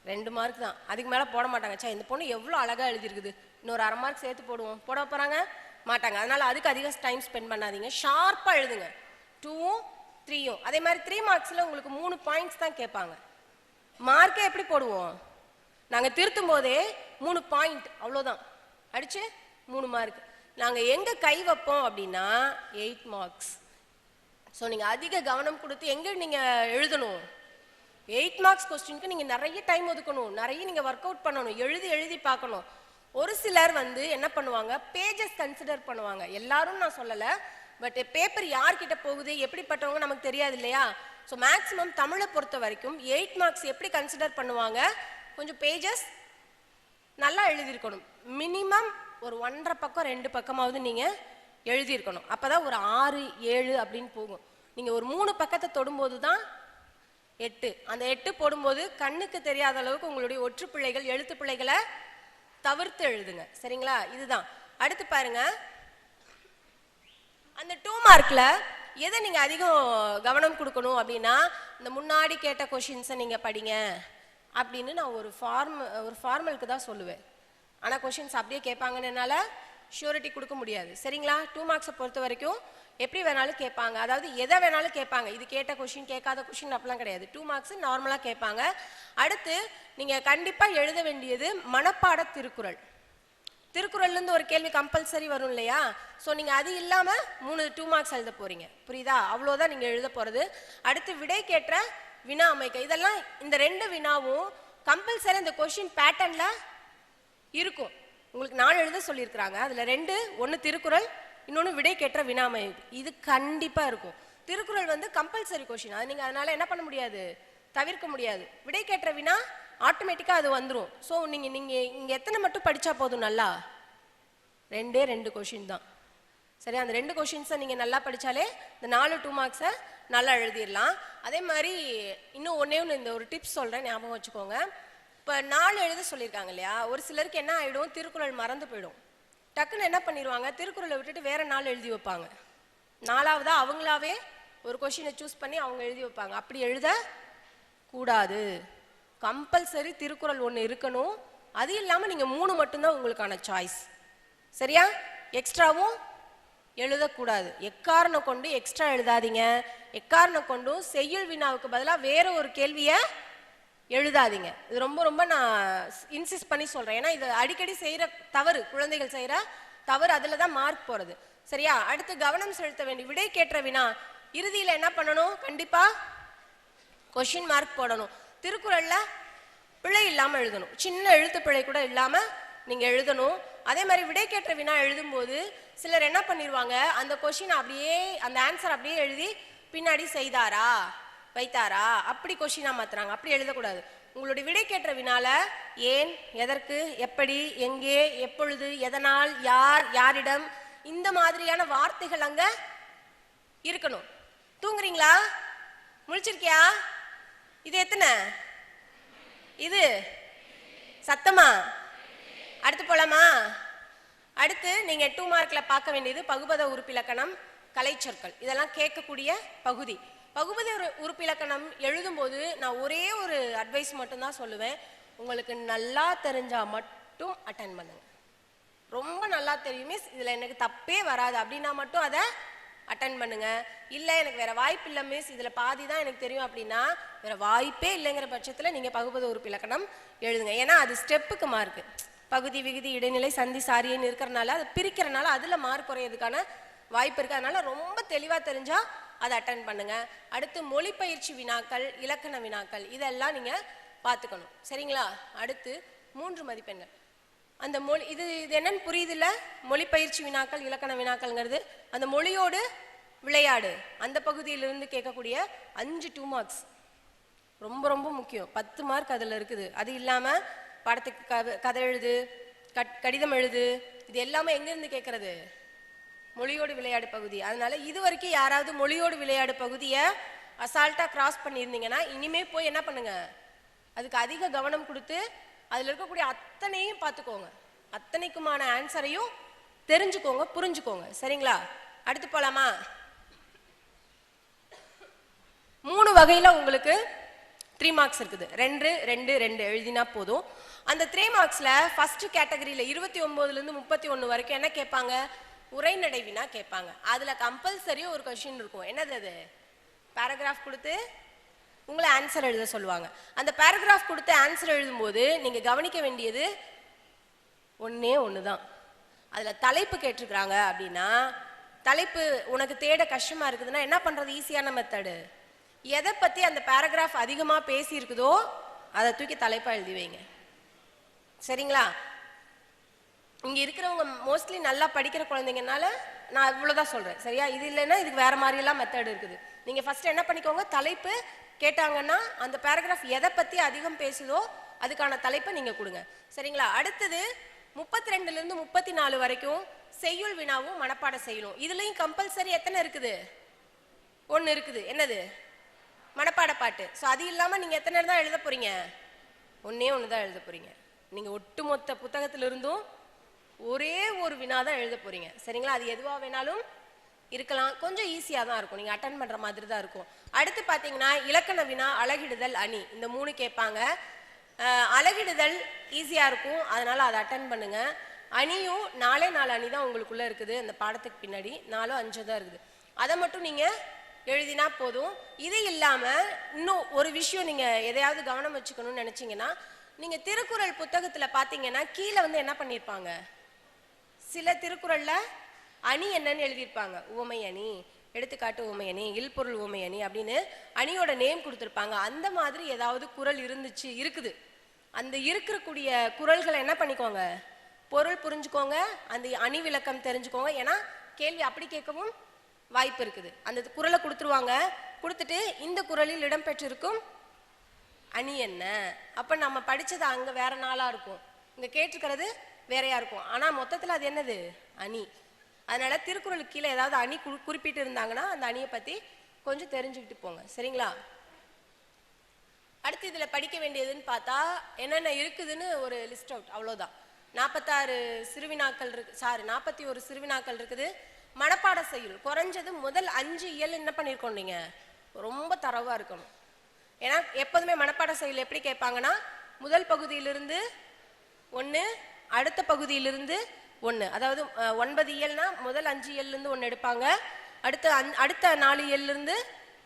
2 மார்க் தான், அதுக்கு மேல போட மாட்டாங்க. சே, இந்த பொண்ணு எவ்வளவு அழகா எழுதிருக்குது, இன்னொரு அரை மார்க் சேர்த்து போடுவோம், போட போறாங்க மாட்டாங்க. அதனால அதுக்கு அதிக டைம் ஸ்பெண்ட் பண்ணாதீங்க. ஷார்ப்பா எழுதுங்க. 2ம் 3ம். அதே மாதிரி 3 மார்க்ஸ்ல உங்களுக்கு 3 பாயிண்ட்ஸ் தான் கேட்பாங்க. மார்க்கே எப்படி போடுவோம், நாங்க திருத்தும் போதே 3 பாயிண்ட், அவ்வளவுதான், அடிச்சு 3 மார்க். நாங்க எங்க கை வைப்போம் அப்படின்னா 8 மார்க்ஸ். ஸோ நீங்க அதிக கவனம் கொடுத்து எங்க நீங்க எழுதணும், 8 மார்க்ஸ் கொஸ்டினுக்கு நீங்க நிறைய டைம் ஒதுக்கணும், நிறைய நீங்க ஒர்க் அவுட் பண்ணணும், எழுதி பார்க்கணும். ஒரு சிலர் வந்து என்ன பண்ணுவாங்க, பேஜஸ் கன்சிடர் பண்ணுவாங்க. எல்லாரும் நான் சொல்லல, பட் பேப்பர் யார்கிட்ட போகுது எப்படிப்பட்டவங்க நமக்கு தெரியாது இல்லையா? ஸோ மேக்ஸிமம் தமிழை பொறுத்த வரைக்கும் 8 மார்க்ஸ் எப்படி கன்சிடர் பண்ணுவாங்க, கொஞ்சம் பேஜஸ் நல்லா எழுதியிருக்கணும். மினிமம் ஒரு 1.5 பக்கம் 2 பக்கமாவது நீங்க எழுதியிருக்கணும். அப்பதான் ஒரு 6, 7 அப்படின்னு போகும். நீங்க ஒரு 3 பக்கத்தை தொடும்போது தான் 8. அந்த 8 போடும்போது கண்ணுக்கு தெரியாத அளவுக்கு உங்களுடைய ஒற்று பிள்ளைகள் எழுத்து பிள்ளைகளை தவிர்த்து எழுதுங்க. சரிங்களா? இதுதான். அடுத்து பாருங்க, அந்த 2 மார்க்ல எதை நீங்க அதிகம் கவனம் கொடுக்கணும் அப்படின்னா, இந்த முன்னாடி கேட்ட கொஸ்டின்ஸை நீங்க படிங்க அப்படின்னு நான் ஒரு ஃபார்மலுக்கு தான் சொல்லுவேன். ஆனா கொஸ்டின்ஸ் அப்படியே கேட்பாங்கன்னு என்னால ஷூரிட்டி கொடுக்க முடியாது. சரிங்களா? 2 மார்க்ஸை பொறுத்த வரைக்கும் எப்படி வேணாலும் கேட்பாங்க. அதாவது எதை வேணாலும் கேட்பாங்க. இது கேட்ட கொஸ்டின் கேட்காத கொஸ்டின் அப்படிலாம் கிடையாது. 2 மார்க்ஸ் நார்மலா கேட்பாங்க. அடுத்து நீங்க கண்டிப்பா எழுத வேண்டியது மனப்பாட திருக்குறள். திருக்குறள்ல இருந்து ஒரு கேள்வி கம்பல்சரி வரும் இல்லையா? ஸோ நீங்க அது இல்லாம 2 மார்க்ஸ் எழுத போறீங்க. புரியுதா? அவ்வளோதான் நீங்க எழுத போறது. அடுத்து விடை கேட்ட வினா அமைக்க. இதெல்லாம் இந்த 2 வினாவும் கம்பல்சரி இந்த கொஸ்டின் பேட்டர்ன்ல இருக்கும். உங்களுக்கு 4 எழுத சொல்லியிருக்கிறாங்க. அதுல 2, ஒன்னு திருக்குறள், இன்னொன்னு விடை கேட்ட வினா அமைப்பு. இது கண்டிப்பா இருக்கும். திருக்குறள் வந்து கம்பல்சரி கொஸ்டின், அது நீங்க அதனால என்ன பண்ண முடியாது, தவிர்க்க முடியாது. விடை கேட்ட வினா ஆட்டோமேட்டிக்கா அது வந்துடும். ஸோ நீங்க இங்க எத்தனை மட்டும் படிச்சா போதும், நல்லா 2 கொஸ்டின் தான். சரி, அந்த 2 கொஸ்டின்ஸை நீங்க நல்லா படிச்சாலே இந்த 4 2 மார்க்ஸை நல்லா எழுதிடலாம். அதே மாதிரி இன்னும் ஒன்னே ஒன்று இந்த ஒரு டிப்ஸ் சொல்றேன், ஞாபகம் வச்சுக்கோங்க. இப்போ 4 எழுத சொல்லியிருக்காங்க இல்லையா? ஒரு சிலருக்கு என்ன ஆயிடும், திருக்குறள் மறந்து போயிடும். டக்குன்னு என்ன பண்ணிடுவாங்க, திருக்குறளை விட்டுட்டு வேற 4 எழுதி வைப்பாங்க. 4ஆவதா அவங்களாவே ஒரு கொஸ்டினை சூஸ் பண்ணி அவங்க எழுதி வைப்பாங்க. அப்படி எழுத கூடாது. கம்பல்சரி திருக்குறள் 1 இருக்கணும். அது இல்லாம நீங்க 3 மட்டும்தான் உங்களுக்கான சாய்ஸ். சரியா? எக்ஸ்ட்ராவும் எழுதக்கூடாது. எக்காரணம் கொண்டு எக்ஸ்ட்ரா எழுதாதீங்க. எக்காரணம் கொண்டும் செய்யுள் வினாவுக்கு பதிலாக வேற ஒரு கேள்வியை எழுதாதீங்க. இது ரொம்ப ரொம்ப நான் இன்சிஸ்ட் பண்ணி சொல்றேன். ஏன்னா இது அடிக்கடி செய்யற தவறு, குழந்தைகள் செய்யற தவறு. அதுல தான் மார்க் போறது. சரியா? அடுத்து கவனம் செலுத்த வேண்டிய விடை கேட்ட வினா. இறுதியில் என்ன பண்ணணும்? கண்டிப்பா கொஷின் மார்க் போடணும். திருக்குறள்ல பிழை இல்லாமல் எழுதணும். சின்ன எழுத்து பிழை கூட இல்லாமல் நீங்கள் எழுதணும். அதே மாதிரி விடைக்கேற்ற வினா எழுதும்போது சிலர் என்ன பண்ணிடுவாங்க, அந்த கொஷின் அப்படியே அந்த ஆன்சர் அப்படியே எழுதி பின்னாடி செய்தாரா வைத்தாரா அப்படி கொஷினாக மாற்றுறாங்க. அப்படி எழுதக்கூடாது. உங்களுடைய விடைக்கேற்ற வினால ஏன், எதற்கு, எப்படி, எங்கே, எப்பொழுது, எதனால், யார், யாரிடம், இந்த மாதிரியான வார்த்தைகள் அங்கே இருக்கணும். தூங்குறீங்களா? முழிச்சிருக்கியா? இது எத்தனை? இது சத்தமா? அடுத்து போலாமா? அடுத்து நீங்க 2 மார்க்ல பார்க்க வேண்டியது பகுபத உறுப்பிலக்கணம், கலைச்சொற்கள். இதெல்லாம் கேட்கக்கூடிய பகுதி. பகுபத உறுப்பிலக்கணம் எழுதும்போது நான் ஒரே ஒரு அட்வைஸ் மட்டும்தான் சொல்லுவேன். உங்களுக்கு நல்லா தெரிஞ்சா மட்டும் அட்டென்ட் பண்ணுங்க. ரொம்ப நல்லா தெரியும் மிஸ், இதுல எனக்கு தப்பே வராது அப்படின்னா மட்டும் அதை அட்டென்ட் பண்ணுங்க. இல்லை எனக்கு வேற வாய்ப்பு இல்லை மிஸ், இதுல பாதி தான் எனக்கு தெரியும் அப்படின்னா வேற வாய்ப்பே இல்லைங்கிற பட்சத்தில் நீங்க பகுபத உறுப்பிலக்கணம் எழுதுங்க. ஏன்னா அது ஸ்டெப்புக்கு மார்க்கு. பகுதி, விகுதி, இடைநிலை, சந்தி, சாரியன்னு இருக்கிறனால அது பிரிக்கிறனால அதுல மார்க் குறையிறதுக்கான வாய்ப்பு இருக்கு. அதனால ரொம்ப தெளிவா தெரிஞ்சா அதை அட்டென்ட் பண்ணுங்க. அடுத்து மொழிப்பயிற்சி வினாக்கள், இலக்கண வினாக்கள் இதெல்லாம் நீங்க பார்த்துக்கணும். சரிங்களா? அடுத்து 3 மதிப்பெண்கள். அந்த மொழி இது என்னன்னு புரியுது இல்ல? மொழிப்பயிற்சி வினாக்கள், இலக்கண வினாக்கள்ங்கிறது அந்த மொழியோடு விளையாடு அந்த பகுதியிலிருந்து கேட்கக்கூடிய 5 2 மார்க்ஸ் ரொம்ப ரொம்ப முக்கியம். 10 மார்க் அதில் இருக்குது. அது இல்லாமல் படத்துக்கு கதை எழுது, கடிதம் எழுது, இது எல்லாமே எங்கேருந்து கேட்கறது? மொழியோடு விளையாடு பகுதி. அதனால இது வரைக்கும் யாராவது மொழியோடு விளையாடு பகுதியை அசால்ட்டாக கிராஸ் பண்ணியிருந்தீங்கன்னா இனிமே போய் என்ன பண்ணுங்க, அதுக்கு அதிக கவனம் கொடுத்து அதில் இருக்கக்கூடிய அத்தனையும் பார்த்துக்கோங்க. அத்தனைக்குமான ஆன்சரையும் தெரிஞ்சுக்கோங்க, புரிஞ்சுக்கோங்க. சரிங்களா? அடுத்து போலாமா? 3 வகையில் உங்களுக்கு 3 மார்க்ஸ் இருக்குது. 2 2 2 எழுதினா போதும். அந்த 3 மார்க்ஸ்ல ஃபர்ஸ்ட் கேட்டகரியில 29லேருந்து 31 வரைக்கும் என்ன கேட்பாங்க? உரைநடை வினா கேட்பாங்க. அதுல கம்பல்சரி ஒரு கொஸ்டின் இருக்கும். என்னது அது? பேராகிராஃப் கொடுத்து உங்களை ஆன்சர் எழுத சொல்லுவாங்க. அந்த பேராகிராஃப் கொடுத்து ஆன்சர் எழுதும்போது நீங்க கவனிக்க வேண்டியது ஒன்னே ஒண்ணுதான். அதுல தலைப்பு கேட்டிருக்கிறாங்க அப்படின்னா, தலைப்பு உனக்கு தேட கஷ்டமா இருக்குதுன்னா என்ன பண்றது? ஈஸியான மெத்தடு. எதை பத்தி அந்த பேராகிராஃப் அதிகமா பேசி இருக்குதோ அதை தூக்கி தலைப்பா எழுதி வைங்க. சரிங்களா? இங்க இருக்கிறவங்க மோஸ்ட்லி நல்லா படிக்கிற குழந்தைங்கனால நான் இவ்வளவுதான் சொல்றேன். சரியா? இது இல்லைன்னா இதுக்கு வேற மாதிரி எல்லாம் மெத்தட் இருக்குது. நீங்க ஃபர்ஸ்ட் என்ன பண்ணிக்கோங்க, தலைப்பு கேட்டாங்கன்னா அந்த பேராகிராஃப் எதை பத்தி அதிகம் பேசுதோ அதுக்கான தலைப்பை நீங்க கொடுங்க. சரிங்களா? அடுத்தது 32லேருந்து 34 வரைக்கும் செய்யுள் வினாவும் மனப்பாட செய்யணும். இதுலயும் கம்பல்சரி எத்தனை இருக்குது? 1 இருக்குது. என்னது? மனப்பாட பாட்டு. ஸோ அது இல்லாம நீங்க எத்தனை தான் எழுத போறீங்க? ஒன்னே ஒன்று தான் எழுத போறீங்க. நீங்க ஒட்டுமொத்த புத்தகத்திலிருந்தும் ஒரே ஒரு வினா தான் எழுத போறீங்க. சரிங்களா? அது எதுவா வேணாலும் இருக்கலாம். கொஞ்சம் ஈஸியா தான் இருக்கும். நீங்க அட்டன் பண்ற மாதிரி தான் இருக்கும். அடுத்து பாத்தீங்கன்னா இலக்கண வினா, அழகிடுதல், அணி, இந்த 3 கேட்பாங்க. அழகிடுதல் ஈஸியா இருக்கும், அதனால அதை அட்டன் பண்ணுங்க. அணியும் 4 அணி தான் உங்களுக்குள்ள இருக்குது. அந்த பாடத்துக்கு பின்னாடி 4 5 தான் இருக்குது. அதை மட்டும் நீங்க எழுதினா போதும். இது இல்லாம இன்னும் ஒரு விஷயம் நீங்க எதையாவது கவனம் வச்சுக்கணும்னு நினைச்சீங்கன்னா, நீங்க திருக்குறள் புத்தகத்துல பாத்தீங்கன்னா கீழே என்ன பண்ணிருப்பாங்க, சில திருக்குறள்ல அணி என்னன்னு எழுதியிருப்பாங்க. உவமை அணி, எடுத்துக்காட்டு உவமை அணி, இல்பொருள் உவமை அணி அப்படின்னு அணியோட நேம் கொடுத்துருப்பாங்க. அந்த மாதிரி ஏதாவது குறள் இருக்குது. அந்த இருக்கக்கூடிய குறள்களை என்ன பண்ணிக்கோங்க, பொருள் புரிஞ்சுக்கோங்க, அந்த அணி விளக்கம் தெரிஞ்சுக்கோங்க. ஏன்னா கேள்வி அப்படி கேட்கவும் வாய்ப்பு இருக்குது. அந்த குறளை கொடுத்துருவாங்க. கொடுத்துட்டு இந்த குறளில் இடம்பெற்றிருக்கும் அணி என்ன, அப்ப நம்ம படிச்சது அங்க வேற நாளா இருக்கும், இங்க கேட்டிருக்கிறது வேறையா இருக்கும். ஆனா மொத்தத்துல அது என்னது? அணி. அதனால திருக்குறளுக்கு கீழே ஏதாவது அணி குறிப்பிட்டு இருந்தாங்கன்னா அந்த அணியை பத்தி கொஞ்சம் தெரிஞ்சுக்கிட்டு போங்க. சரிங்களா? அடுத்து இதுல படிக்க வேண்டியதுன்னு பார்த்தா என்னென்ன இருக்குதுன்னு ஒரு லிஸ்ட் அவுட், அவ்வளவுதான். 46 சிறுவினாக்கள் இருக்கு, 41 சிறுவினாக்கள் இருக்குது. மனப்பாட செய்யுள் குறைஞ்சது முதல் 5 இயல் என்ன பண்ணிருக்கோம், நீங்க ரொம்ப தரவா இருக்கணும். ஏன்னா எப்போதுமே மனப்பாட செய்யுள் எப்படி கேட்பாங்கன்னா, முதல் பகுதியிலிருந்து 1, அடுத்த பகுதியிலிருந்து 1, அதாவது 9 இயல்னா முதல் 5 இயல்லிருந்து 1 எடுப்பாங்க, அடுத்த 4 இயல்லிருந்து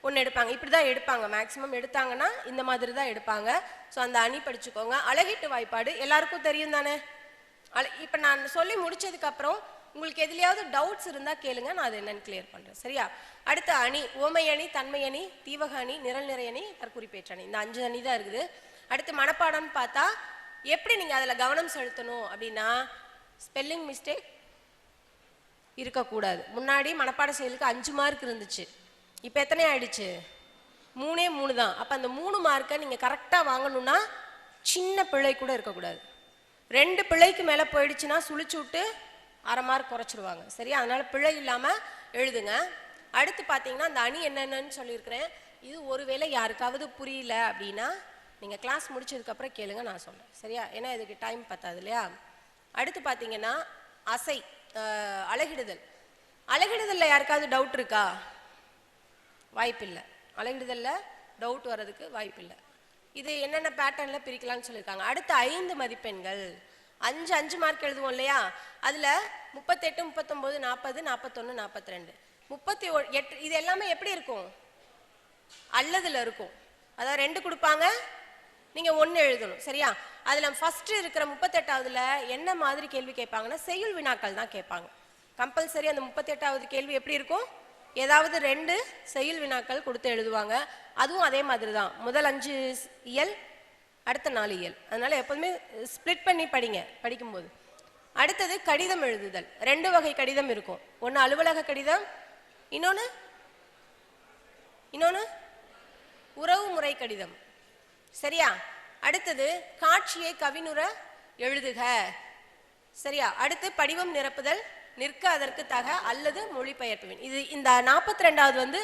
1 எடுப்பாங்க. இப்படிதான் எடுப்பாங்க. மேக்சிமம் எடுத்தாங்கன்னா இந்த மாதிரி தான் எடுப்பாங்க. ஸோ அந்த அணி படிச்சுக்கோங்க. அழகிட்டு வாய்ப்பாடு எல்லாருக்கும் தெரியும் தானே? இப்ப நான் சொல்லி முடிச்சதுக்கு அப்புறம் உங்களுக்கு எதுலையாவது டவுட்ஸ் இருந்தால் கேளுங்க, நான் அது என்னன்னு கிளியர் பண்ணுறேன். சரியா? அடுத்த அணி உவமை அணி, தன்மை அணி, தீவக அணி, நிரல் நிறை அணி, தற்குறிப்பேற்ற அணி. இந்த 5 அணி தான் இருக்குது. அடுத்து மனப்பாடம்னு பார்த்தா எப்படி நீங்கள் அதில் கவனம் செலுத்தணும் அப்படின்னா, ஸ்பெல்லிங் மிஸ்டேக் இருக்கக்கூடாது. முன்னாடி மனப்பாட செயலுக்கு 5 மார்க் இருந்துச்சு, இப்போ எத்தனை ஆயிடுச்சு? 3 தான். அப்போ அந்த 3 மார்க்கை நீங்கள் கரெக்டாக வாங்கணும்னா சின்ன பிழை கூட இருக்கக்கூடாது. 2 பிழைக்கு மேலே போயிடுச்சுன்னா சுழிச்சு விட்டு அரை மார்க் குறைச்சிருவாங்க. சரியா? அதனால பிழை இல்லாமல் எழுதுங்க. அடுத்து பார்த்தீங்கன்னா அந்த அணி என்னென்னு சொல்லியிருக்கிறேன். இது ஒருவேளை யாருக்காவது புரியல அப்படின்னா நீங்கள் கிளாஸ் முடிச்சதுக்கப்புறம் கேளுங்க, நான் சொல்கிறேன். சரியா? ஏன்னா இதுக்கு டைம் பத்தாது இல்லையா? அடுத்து பார்த்தீங்கன்னா அசை, அழகிடுதல். அழகிடுதலில் யாருக்காவது டவுட் இருக்கா? வாய்ப்பில்லை. அழகிடுதலில் டவுட் வர்றதுக்கு வாய்ப்பில்லை. இது என்னென்ன பேட்டர்னில் பிரிக்கலாம்னு சொல்லியிருக்காங்க. அடுத்த 5 மதிப்பெண்கள் 5 மார்க் எழுதுவோம் இல்லையா? அதில் 38, 39, 40, 41, 42, 38 இது எல்லாமே எப்படி இருக்கும்? அல்லதுல இருக்கும். அதாவது 2 கொடுப்பாங்க, நீங்கள் 1 எழுதணும். சரியா? அதில் ஃபர்ஸ்ட் இருக்கிற 38வதுல என்ன மாதிரி கேள்வி கேட்பாங்கன்னா செய்யுள் வினாக்கள் தான் கேட்பாங்க. கம்பல்சரி அந்த 38வது கேள்வி எப்படி இருக்கும்? ஏதாவது 2 செய்யுள் வினாக்கள் கொடுத்து எழுதுவாங்க. அதுவும் அதே மாதிரி தான். முதல் 5 இயல், அடுத்த 4 இயல். அதனால எப்போதுமே ஸ்பிளிட் பண்ணி படிங்க படிக்கும்போது. அடுத்தது கடிதம் எழுதுதல். 2 வகை கடிதம் இருக்கும். ஒன்று அலுவலக கடிதம், இன்னொன்று உறவு முறை கடிதம். சரியா? அடுத்தது காட்சியை கவினுற எழுதுக. சரியா? அடுத்து படிவம் நிரப்புதல், நிற்க அதற்கு தக அல்லது மொழிபெயர்ப்பு. இது இந்த 42வது வந்து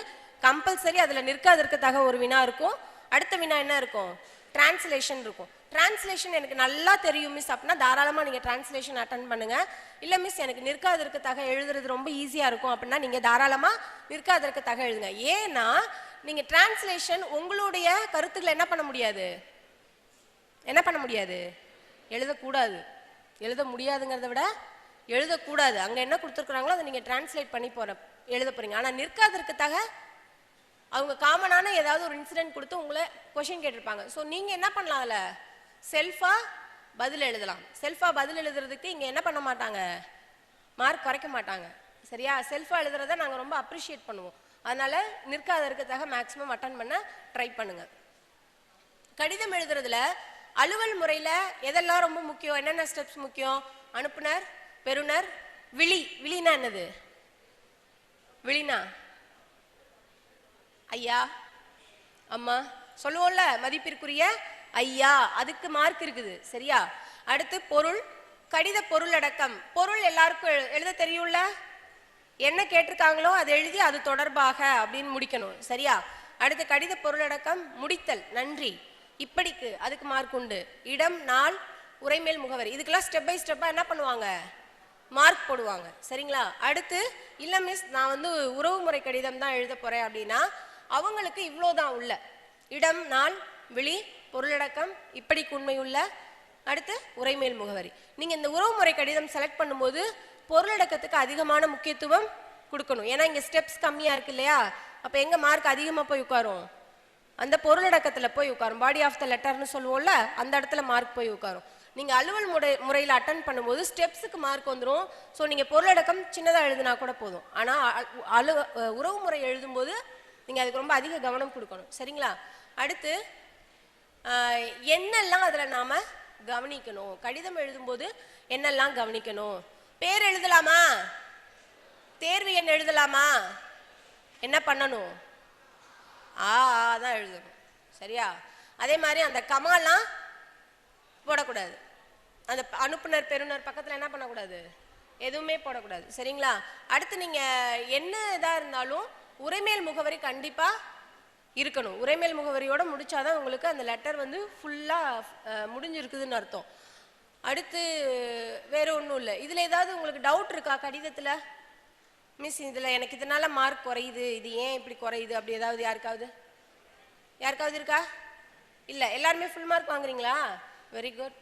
கம்பல்சரி. அதில் நிற்க அதற்கு தக ஒரு வினா இருக்கும். அடுத்த வினா என்ன இருக்கும்? டிரான்ஸ்லேஷன் இருக்கும். டிரான்ஸ்லேஷன் எனக்கு நல்லா தெரியும் மிஸ் அப்படின்னா தாராளமாக நீங்கள் டிரான்ஸ்லேஷன் அட்டன் பண்ணுங்க. இல்லை மிஸ் எனக்கு நிற்க அதற்கு தக எழுதுறது ரொம்ப ஈஸியாக இருக்கும் அப்படின்னா நீங்கள் தாராளமாக நிற்க அதற்கு தக எழுதுங்க. ஏன்னா நீங்கள் டிரான்ஸ்லேஷன் உங்களுடைய கருத்துக்களை என்ன பண்ண முடியாது? எழுதக்கூடாது. எழுத முடியாதுங்கிறத விட எழுதக்கூடாது. அங்கே என்ன கொடுத்துருக்குறாங்களோ அதை நீங்கள் டிரான்ஸ்லேட் பண்ணி எழுத போறீங்க. ஆனால் நிற்காதற்கு தக அவங்க காமனான ஏதாவது ஒரு இன்சிடென்ட் கொடுத்து உங்களை கொஷின் கேட்டிருப்பாங்க. ஸோ நீங்கள் என்ன பண்ணலாம்? அதில் செல்ஃபாக பதில் எழுதலாம். செல்ஃபாக பதில் எழுதுறதுக்கு இங்கே என்ன பண்ண மாட்டாங்க? மார்க் குறைக்க மாட்டாங்க. சரியா? செல்ஃபாக எழுதுறத நாங்கள் ரொம்ப அப்ரிஷியேட் பண்ணுவோம். அதனால நிற்காதற்கு தக மேக்ஸிமம் அட்டன் பண்ண ட்ரை பண்ணுங்க. கடிதம் எழுதுறதுல அலுவல் முறையில் எதெல்லாம் ரொம்ப முக்கியம்? என்னென்ன ஸ்டெப்ஸ் முக்கியம்? அனுப்புனர், பெறுநர், விழினா என்னது? விழினா ஐயா, அம்மா சொல்லுவோம்ல, மதிப்பிற்குரிய ஐயா, அதுக்கு மார்க் இருக்குது. சரியா? அடுத்து பொருள், கடித பொருள் அடக்கம். பொருள் எல்லாருக்கும் எழுத தெரியும்ல? என்ன கேட்டிருக்காங்களோ அதை எழுதி அது தொடர்பாக அப்படின்னு முடிக்கணும். சரியா? அடுத்து கடித பொருள் அடக்கம், முடித்தல், நன்றி, இப்படிக்கு அதுக்கு மார்க் உண்டு. இடம், நாள், உரைமேல் முகவரி, இதுக்கெல்லாம் ஸ்டெப் பை ஸ்டெப்பா என்ன பண்ணுவாங்க? மார்க் போடுவாங்க. சரிங்களா? அடுத்து இல்லை மிஸ் நான் வந்து உறவு முறை கடிதம் தான் எழுத போறேன் அப்படின்னா அவங்களுக்கு இவ்வளோதான் உள்ள இடம், நாள், விழி, பொருளடக்கம், இப்படிக்கு உண்மை உள்ள, அடுத்து உரைமேல் முகவரி. நீங்கள் இந்த உறவு முறை கடிதம் செலக்ட் பண்ணும்போது பொருளடக்கத்துக்கு அதிகமான முக்கியத்துவம் கொடுக்கணும். ஏன்னா இங்கே ஸ்டெப்ஸ் கம்மியாக இருக்கு இல்லையா? அப்போ எங்கே மார்க் அதிகமாக போய் உட்காரும்? அந்த பொருளடக்கத்தில் போய் உட்காரும். பாடி ஆஃப் த லெட்டர்னு சொல்லுவோம்ல, அந்த இடத்துல மார்க் போய் உட்காரும். நீங்கள் அலுவல் முறையில் அட்டன் பண்ணும்போது ஸ்டெப்ஸுக்கு மார்க் வந்துடும். ஸோ நீங்கள் பொருளடக்கம் சின்னதாக எழுதுனா கூட போதும். ஆனால் உறவு முறை எழுதும்போது நீங்கள் அதுக்கு ரொம்ப அதிக கவனம் கொடுக்கணும். சரிங்களா? அடுத்து என்னெல்லாம் அதில் நாம் கவனிக்கணும்? கடிதம் எழுதும்போது என்னெல்லாம் கவனிக்கணும்? பேர் எழுதலாமா? தேர்வு எண் எழுதலாமா? என்ன பண்ணணும்? தான் எழுதணும். சரியா? அதே மாதிரி அந்த கமாலாம் போடக்கூடாது. அந்த அனுப்புனர், பெறுநர் பக்கத்தில் என்ன பண்ணக்கூடாது? எதுவுமே போடக்கூடாது. சரிங்களா? அடுத்து நீங்கள் என்ன இதாக இருந்தாலும் உரைமேல் முகவரி கண்டிப்பாக இருக்கணும். உரைமேல் முகவரியோட முடிச்சாதான் உங்களுக்கு அந்த லெட்டர் வந்து ஃபுல்லாக முடிஞ்சிருக்குதுன்னு அர்த்தம். அடுத்து வேற ஒன்றும் இல்லை. இதில் ஏதாவது உங்களுக்கு டவுட் இருக்கா? கடிதத்தில் மிஸ் இதில் எனக்கு இதனால மார்க் குறையுது, இது ஏன் இப்படி குறையுது, அப்படி ஏதாவது யாருக்காவது இருக்கா? இல்லை, எல்லாருமே ஃபுல் மார்க் வாங்குறீங்களா? Very good.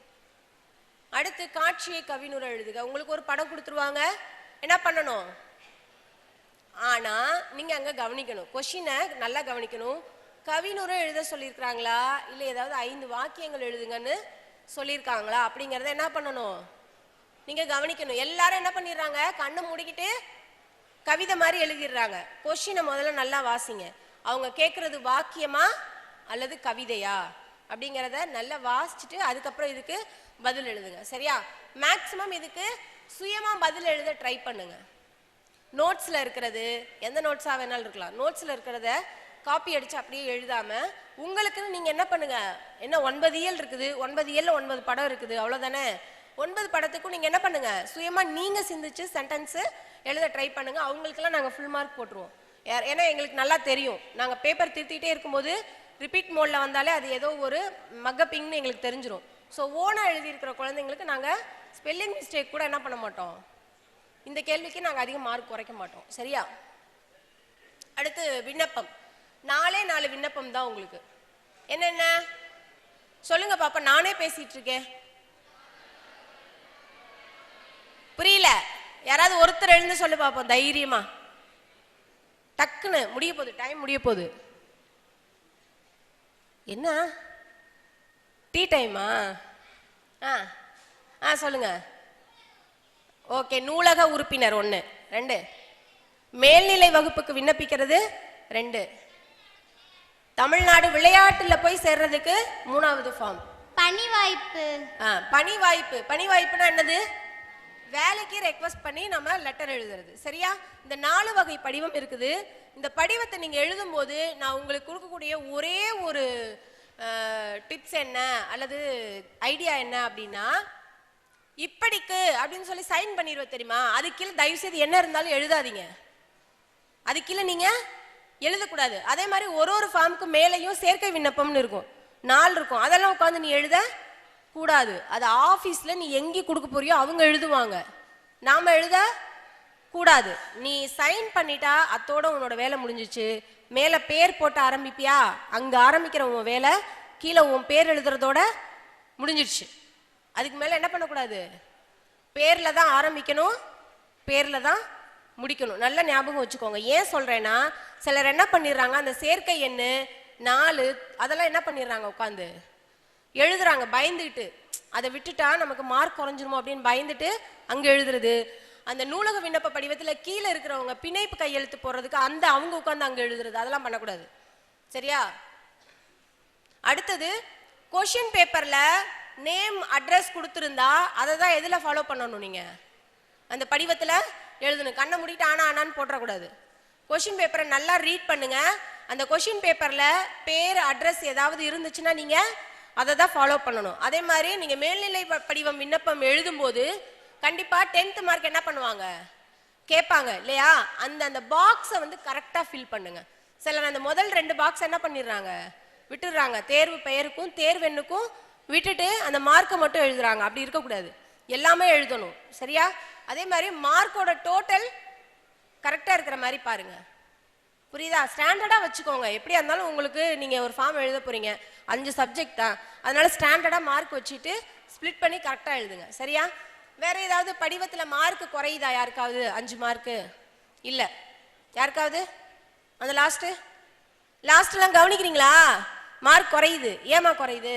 அடுத்து காட்சியை கவினுரை எழுதுக. உங்களுக்கு ஒரு படம் கொடுத்துருவாங்க, என்ன பண்ணணும்? ஆனால் நீங்கள் அங்கே கவனிக்கணும், கொஷினை நல்லா கவனிக்கணும். கவினுரை எழுத சொல்லியிருக்கிறாங்களா, இல்லை ஏதாவது 5 வாக்கியங்கள் எழுதுங்கன்னு சொல்லியிருக்காங்களா அப்படிங்கிறத என்ன பண்ணணும்? நீங்க கவனிக்கணும். எல்லாரும் என்ன பண்ணிடுறாங்க, கண்ணை மூடிக்கிட்டு கவிதை மாதிரி எழுதிடுறாங்க. கொஸ்டினை முதல்ல நல்லா வாசிங்க. அவங்க கேட்கறது வாக்கியமா அல்லது கவிதையா அப்படிங்கிறத நல்லா வாசிச்சுட்டு அதுக்கப்புறம் இதுக்கு பதில் எழுதுங்க. சரியா? மேக்சிமம் இதுக்கு சுயமா பதில் எழுத ட்ரை பண்ணுங்க. நோட்ஸ்ல இருக்கிறது எந்த நோட்ஸா வேணாலும் இருக்கலாம். நோட்ஸ்ல இருக்கிறத காப்பி அடிச்சு அப்படியே எழுதாம உங்களுக்குன்னு நீங்க என்ன பண்ணுங்க, என்ன 9 இயல் இருக்குது, 9 இயல்ல 9 படம் இருக்குது, அவ்வளவுதானே. 9 படத்துக்கும் நீங்க என்ன பண்ணுங்க, சுயமா நீங்க சிந்திச்சு சென்டென்ஸ் எழுத ட்ரை பண்ணுங்க. அவங்களுக்கெல்லாம் நாங்கள் ஃபுல் மார்க் போட்டுருவோம். ஏன்னா எங்களுக்கு நல்லா தெரியும், நாங்கள் பேப்பர் திருத்திட்டே இருக்கும்போது ரிப்பீட் மோடில் வந்தாலே அது ஏதோ ஒரு மக்கப்பிங்னு எங்களுக்கு தெரிஞ்சிடும். ஸோ ஓனாக எழுதியிருக்கிற குழந்தைங்களுக்கு நாங்கள் ஸ்பெல்லிங் மிஸ்டேக் கூட என்ன பண்ண மாட்டோம், இந்த கேள்விக்கு நாங்கள் அதிக மார்க் குறைக்க மாட்டோம். சரியா? அடுத்து விண்ணப்பம். 4 விண்ணப்பம் தான் உங்களுக்கு. என்னென்ன சொல்லுங்க பாப்பா, நானே பேசிட்டு இருக்கேன். புரியல? யாராவது ஒருத்தர் எழுந்து சொல்லு பாப்போம் தைரியமா. டக்குன்னு முடிய போகுது, டைம் முடிய போகுது. என்ன டீ டைமா? சொல்லுங்க. ஓகே, நூலக உறுப்பினர் 1, 2, மேல்நிலை வகுப்புக்கு விண்ணப்பிக்கிறது 2, தமிழ்நாடு விளையாட்டுல போய் சேர்றதுக்கு 3வது ஃபார்ம். பணி வாய்ப்பு. பணி வாய்ப்பு. பணி வாய்ப்புனா என்னது? வேலைக்கு ரெக்வஸ்ட் பண்ணி நம்ம லெட்டர் எழுதுறது. சரியா? இந்த 4 வகை படிவம் இருக்குது. இந்த படிவத்தை நீங்க எழுதும் போது நான் உங்களுக்கு கொடுக்கக்கூடிய ஒரே ஒரு டிப்ஸ் என்ன அல்லது ஐடியா என்ன அப்படின்னா, இப்படிக்கு அப்படின்னு சொல்லி சைன் பண்ணிடுவோம் தெரியுமா, அதுக்கீழே தயவு செய்து என்ன இருந்தாலும் எழுதாதீங்க. அதுக்கீழே நீங்க எழுதக்கூடாது. அதே மாதிரி ஒரு ஃபார்முக்கு மேலேயும் சேர்க்கை விண்ணப்பம்னு இருக்கும், 4 இருக்கும். அதெல்லாம் உட்காந்து நீ எழுத கூடாது. அது ஆஃபீஸில் நீ எங்கே கொடுக்க போறியோ அவங்க எழுதுவாங்க, நாம் எழுத கூடாது. நீ சைன் பண்ணிட்டா அத்தோட உன்னோட வேலை முடிஞ்சிச்சு. மேலே பேர் போட்டு ஆரம்பிப்பியா, அங்கே ஆரம்பிக்கிற உன் வேலை கீழே உன் பேர் எழுதுறதோட முடிஞ்சிடுச்சு. அதுக்கு மேலே என்ன பண்ணக்கூடாது, பேரில் தான் ஆரம்பிக்கணும், பேரில் தான் முடிக்கணும். நல்ல ஞாபகம் வச்சுக்கோங்க. ஏன் சொல்கிறேன்னா, சிலர் என்ன பண்ணிடுறாங்க, அந்த சேர்க்கை எண்ணு 4 அதெல்லாம் என்ன பண்ணிடுறாங்க, உட்காந்து எழுதுறாங்க பயந்துக்கிட்டு. அதை விட்டுட்டா நமக்கு மார்க் குறைஞ்சிருமோ அப்படின்னு பயந்துட்டு அங்கே எழுதுறது. அந்த நூலக விண்ணப்ப படிவத்தில் கீழே இருக்கிறவங்க பிணைப்பு கையெழுத்து போடுறதுக்கு அந்த அவங்க உட்காந்து அங்கே எழுதுறது, அதெல்லாம் பண்ணக்கூடாது. சரியா? அடுத்தது, கொஷின் பேப்பரில் நேம் அட்ரஸ் கொடுத்துருந்தா அதை தான் எதில் ஃபாலோ பண்ணணும், நீங்கள் அந்த படிவத்தில் எழுதணும். கண்ணை மூடிட்டு ஆனான்னு போட்டுறக்கூடாது. கொஷின் பேப்பரை நல்லா ரீட் பண்ணுங்க. அந்த கொஷின் பேப்பரில் பேர் அட்ரஸ் ஏதாவது இருந்துச்சுன்னா நீங்கள் அதை தான் ஃபாலோ பண்ணணும். அதே மாதிரி நீங்கள் மேல்நிலை படிவம் விண்ணப்பம் எழுதும்போது கண்டிப்பாக 10th மார்க் என்ன பண்ணுவாங்க, கேட்பாங்க இல்லையா? அந்த பாக்ஸை வந்து கரெக்டாக ஃபில் பண்ணுங்க. சிலர் அந்த முதல் 2 பாக்ஸ் என்ன பண்ணிடுறாங்க, விட்டுடுறாங்க. தேர்வு பெயருக்கும் தேர்வெண்ணுக்கும் விட்டுட்டு அந்த மார்க்கை மட்டும் எழுதுறாங்க. அப்படி இருக்கக்கூடாது, எல்லாமே எழுதணும். சரியா? அதே மாதிரி மார்க்கோட டோட்டல் கரெக்டாக இருக்கிற மாதிரி பாருங்க. புரியுதா? ஸ்டாண்டர்டாக வச்சுக்கோங்க. எப்படியா இருந்தாலும் உங்களுக்கு நீங்கள் ஒரு ஃபார்ம் எழுத போகிறீங்க, 5 சப்ஜெக்ட் தான், அதனால ஸ்டாண்டர்டாக மார்க் வச்சுட்டு ஸ்ப்ளிட் பண்ணி கரெக்டாக எழுதுங்க. சரியா? வேற ஏதாவது படிவத்தில் மார்க் குறையுதா யாருக்காவது? 5 மார்க்கு இல்லை யாருக்காவது? அந்த லாஸ்ட்லாம் கவனிக்கிறீங்களா? மார்க் குறையுது. ஏமா குறையுது?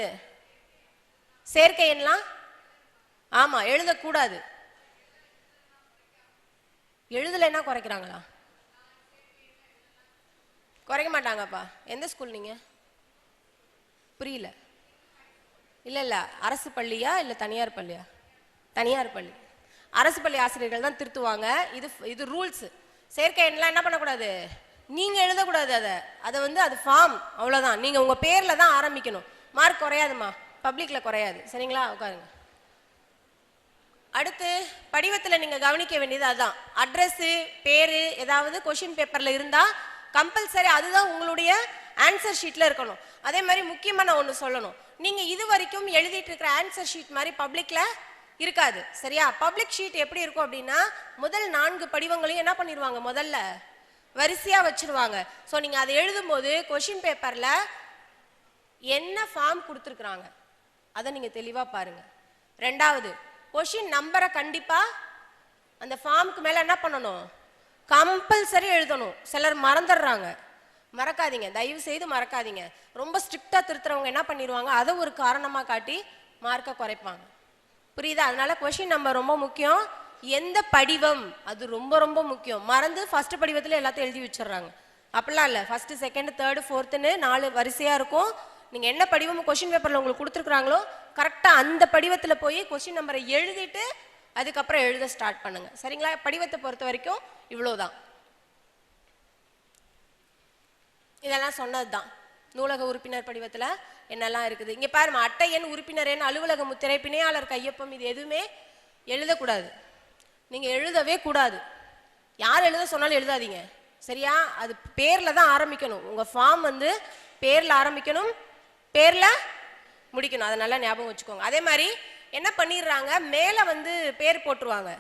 சேர்க்கை எண்ணலாம் ஆமாம் எழுதக்கூடாது. எழுதலைன்னா குறைக்கிறாங்களா? குறைக்க மாட்டாங்கப்பா. எந்த ஸ்கூல் நீங்கள்? புரியல. இல்லை அரசு பள்ளியா இல்லை தனியார் பள்ளியா? தனியார் பள்ளி. அரசு பள்ளி ஆசிரியர்கள் தான் திருத்துவாங்க. இது ரூல்ஸ். சேர்க்கை எண்ணலாம் என்ன பண்ணக்கூடாது, நீங்கள் எழுதக்கூடாது. அதை வந்து அது ஃபார்ம், அவ்வளோதான். நீங்கள் உங்கள் பேரில் தான் ஆரம்பிக்கணும். மார்க் குறையாதுமா, பப்ளிக்கில் குறையாது. சரிங்களா? உட்காருங்க. அடுத்து படிவத்தில் நீங்கள் கவனிக்க வேண்டியது அதுதான். அட்ரஸ்ஸு பேர் ஏதாவது கொஷின் பேப்பரில் இருந்தால் கம்பல்சரி அதுதான் உங்களுடைய ஆன்சர் ஷீட்டில் இருக்கணும். அதே மாதிரி முக்கியமாக நான் ஒன்று சொல்லணும், நீங்கள் இது வரைக்கும் எழுதிட்டு இருக்கிற ஆன்சர் ஷீட் மாதிரி பப்ளிக்கில் இருக்காது. சரியா? பப்ளிக் ஷீட் எப்படி இருக்கும் அப்படின்னா, முதல் 4 படிவங்களையும் என்ன பண்ணிடுவாங்க, முதல்ல வரிசையாக வச்சிருவாங்க. ஸோ நீங்கள் அதை எழுதும்போது கொஷின் பேப்பரில் என்ன ஃபார்ம் கொடுத்துருக்குறாங்க அதை நீங்கள் தெளிவாக பாருங்கள். 2வது, கொஷின் நம்பரை கண்டிப்பாக அந்த ஃபார்முக்கு மேலே என்ன பண்ணணும், கம்பல்சரி எழுதணும். சிலர் மறந்துடுறாங்க, மறக்காதீங்க, தயவு செய்து மறக்காதீங்க. ரொம்ப ஸ்ட்ரிக்டாக திருத்துறவங்க என்ன பண்ணிடுவாங்க, அதை ஒரு காரணமாக காட்டி மார்க்கை குறைப்பாங்க. புரியுதா? அதனால கொஸ்டின் நம்பர் ரொம்ப முக்கியம். எந்த படிவம் அது ரொம்ப ரொம்ப முக்கியம். மறந்து ஃபர்ஸ்ட் படிவத்தில் எல்லாத்தையும் எழுதி வச்சிடுறாங்க. அப்படிலாம் இல்லை. ஃபர்ஸ்ட், செகண்ட், தேர்டு, ஃபோர்த்துன்னு 4 வரிசையாக இருக்கும். நீங்கள் என்ன படிவம் கொஸ்டின் பேப்பரில் உங்களுக்கு கொடுத்துருக்குறாங்களோ கரெக்டாக அந்த படிவத்தில் போய் கொஸ்டின் நம்பரை எழுதிட்டு அதுக்கப்புறம் எழுத ஸ்டார்ட் பண்ணுங்க. சரிங்களா? படிவத்தை பொறுத்த வரைக்கும் இவ்வளோதான். இதெல்லாம் சொன்னது தான். நூலக உறுப்பினர் படிவத்தில் என்னெல்லாம் இருக்குது இங்கே பாருமா. அட்டை எண், உறுப்பினர் எண், அலுவலக முத்திரை, பிணையாளர் கையொப்பம், இது எதுவுமே எழுதக்கூடாது. நீங்கள் எழுதவே கூடாது. யார் எழுத சொன்னாலும் எழுதாதீங்க. சரியா? அது பேரில் தான் ஆரம்பிக்கணும். உங்கள் ஃபார்ம் வந்து பேரில் ஆரம்பிக்கணும், பேரில் முடிக்கணும். அதை நல்லா ஞாபகம் வச்சுக்கோங்க. அதே மாதிரி என்ன பண்ணிடுறாங்க, மேலே வந்து பேர் போட்டுருவாங்க.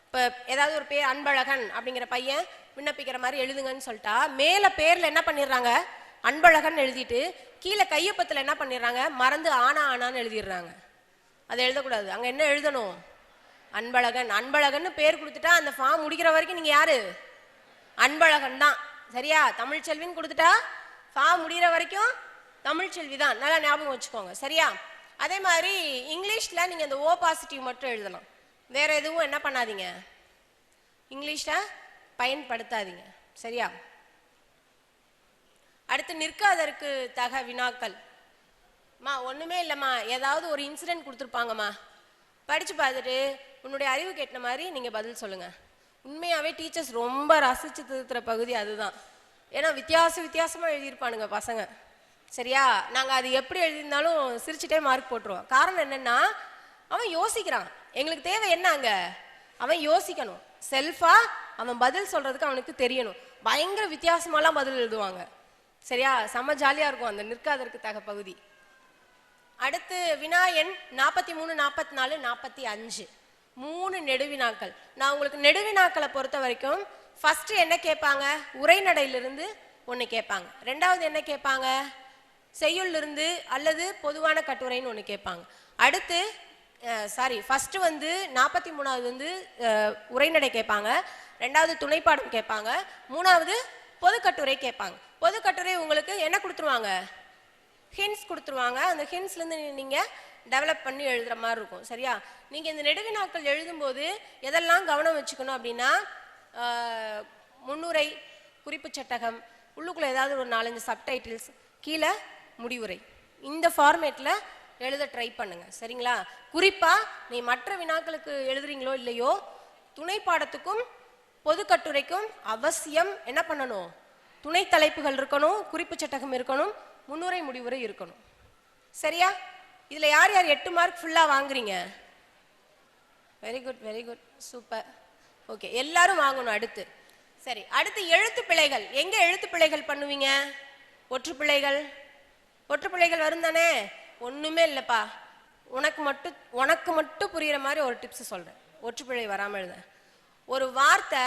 இப்போ ஏதாவது ஒரு பேர் அன்பழகன் அப்படிங்கிற பையன் விண்ணப்பிக்கிற மாதிரி எழுதுங்கன்னு சொல்லிட்டா மேலே பேரில் என்ன பண்ணிடுறாங்க, அன்பழகன் எழுதிட்டு கீழே கையொப்பத்தில் என்ன பண்ணிடுறாங்க, மறந்து ஆனான்னு எழுதிடுறாங்க. அதை எழுதக்கூடாது. அங்கே என்ன எழுதணும், அன்பழகன். அன்பழகன் பேர் கொடுத்துட்டா அந்த ஃபார்ம் முடிக்கிற வரைக்கும் நீங்கள் யாரு, அன்பழகன் தான். சரியா? தமிழ்ச்செல்வின்னு கொடுத்துட்டா ஃபார்ம் முடிகிற வரைக்கும் தமிழ்ச்செல்வி தான். நல்லா ஞாபகம் வச்சுக்கோங்க. சரியா? அதே மாதிரி இங்கிலீஷில் நீங்கள் இந்த ஓ பாசிட்டிவ் மட்டும் எழுதலாம். வேற எதுவும் என்ன பண்ணாதீங்க, இங்கிலீஷில் பயன்படுத்தாதீங்க. சரியா? அடுத்து நிற்காதற்கு தக வினாக்கள். ஒன்றுமே இல்லைம்மா, ஏதாவது ஒரு இன்சிடென்ட் கொடுத்துருப்பாங்கம்மா, படித்து பார்த்துட்டு உன்னுடைய அறிவு கேட்ட மாதிரி நீங்கள் பதில் சொல்லுங்கள். உண்மையாகவே டீச்சர்ஸ் ரொம்ப ரசித்து திருத்துற பகுதி அதுதான். ஏன்னா வித்தியாசமாக எழுதியிருப்பானுங்க பசங்க. சரியா? நாங்கள் அது எப்படி எழுதியிருந்தாலும் சிரிச்சுட்டே மார்க் போட்டுருவோம். காரணம் என்னென்னா அவன் யோசிக்கிறான். எங்களுக்கு தேவை என்னங்க, அவன் யோசிக்கணும். செல்ஃபாக அவன் பதில் சொல்கிறதுக்கு அவனுக்கு தெரியணும். பயங்கர வித்தியாசமாலாம் பதில் எழுதுவாங்க. சரியா? செம்ம ஜாலியாக இருக்கும் அந்த நிற்காதற்கு தக பகுதி. அடுத்து வினா எண் 43, 44, 45 3 நெடுவினாக்கள். நான் உங்களுக்கு நெடுவினாக்களை பொறுத்த வரைக்கும் ஃபர்ஸ்ட் என்ன கேட்பாங்க, உரைநடையிலிருந்து ஒன்று கேட்பாங்க. ரெண்டாவது என்ன கேட்பாங்க, செய்யுள்ளிருந்து அல்லது பொதுவான கட்டுரைன்னு ஒன்று கேட்பாங்க. அடுத்து ஃபர்ஸ்ட் வந்து 43வது வந்து உரைநடை கேட்பாங்க, ரெண்டாவது துணைப்பாடம் கேட்பாங்க, மூணாவது பொதுக்கட்டுரை கேட்பாங்க. பொதுக்கட்டுரை உங்களுக்கு என்ன கொடுத்துருவாங்க, ஹின்ஸ் கொடுத்துருவாங்க. அந்த ஹின்ஸ்லேருந்து நீங்கள் டெவலப் பண்ணி எழுதுகிற மாதிரி இருக்கும். சரியா? நீங்கள் இந்த நெடுவினாக்கள் எழுதும்போது எதெல்லாம் கவனம் வச்சுக்கணும் அப்படின்னா, முன்னுரை, குறிப்பு சட்டகம், உள்ளுக்குள்ளே ஏதாவது ஒரு 4-5 சப்டைட்டில்ஸ், கீழே முடிவுரை, இந்த ஃபார்மேட்டில் எழுத ட்ரை பண்ணுங்க. சரிங்களா? குறிப்பாக நீ மற்ற வினாக்களுக்கு எழுதுறீங்களோ இல்லையோ, துணை பாடத்துக்கும் பொதுக்கட்டுரைக்கும் அவசியம் என்ன பண்ணணும், துணை தலைப்புகள் இருக்கணும், குறிப்பு சட்டகம் இருக்கணும், முன்னுரை முடிவுரை இருக்கணும். சரியா? இதில் யார் யார் 8 மார்க் ஃபுல்லாக வாங்குறீங்க? Very good, very good, super. Okay, எல்லாரும் வாங்கணும். அடுத்து சரி, அடுத்து எழுத்து பிழைகள். எங்கே எழுத்து பிழைகள் பண்ணுவீங்க? ஒற்று பிழைகள் வரும் தானே? ஒன்றுமே இல்லைப்பா, உனக்கு மட்டும் புரிகிற மாதிரி ஒரு டிப்ஸ் சொல்கிறேன். ஒற்றுப்பிழை வராமல் எழுத. ஒரு வார்த்தை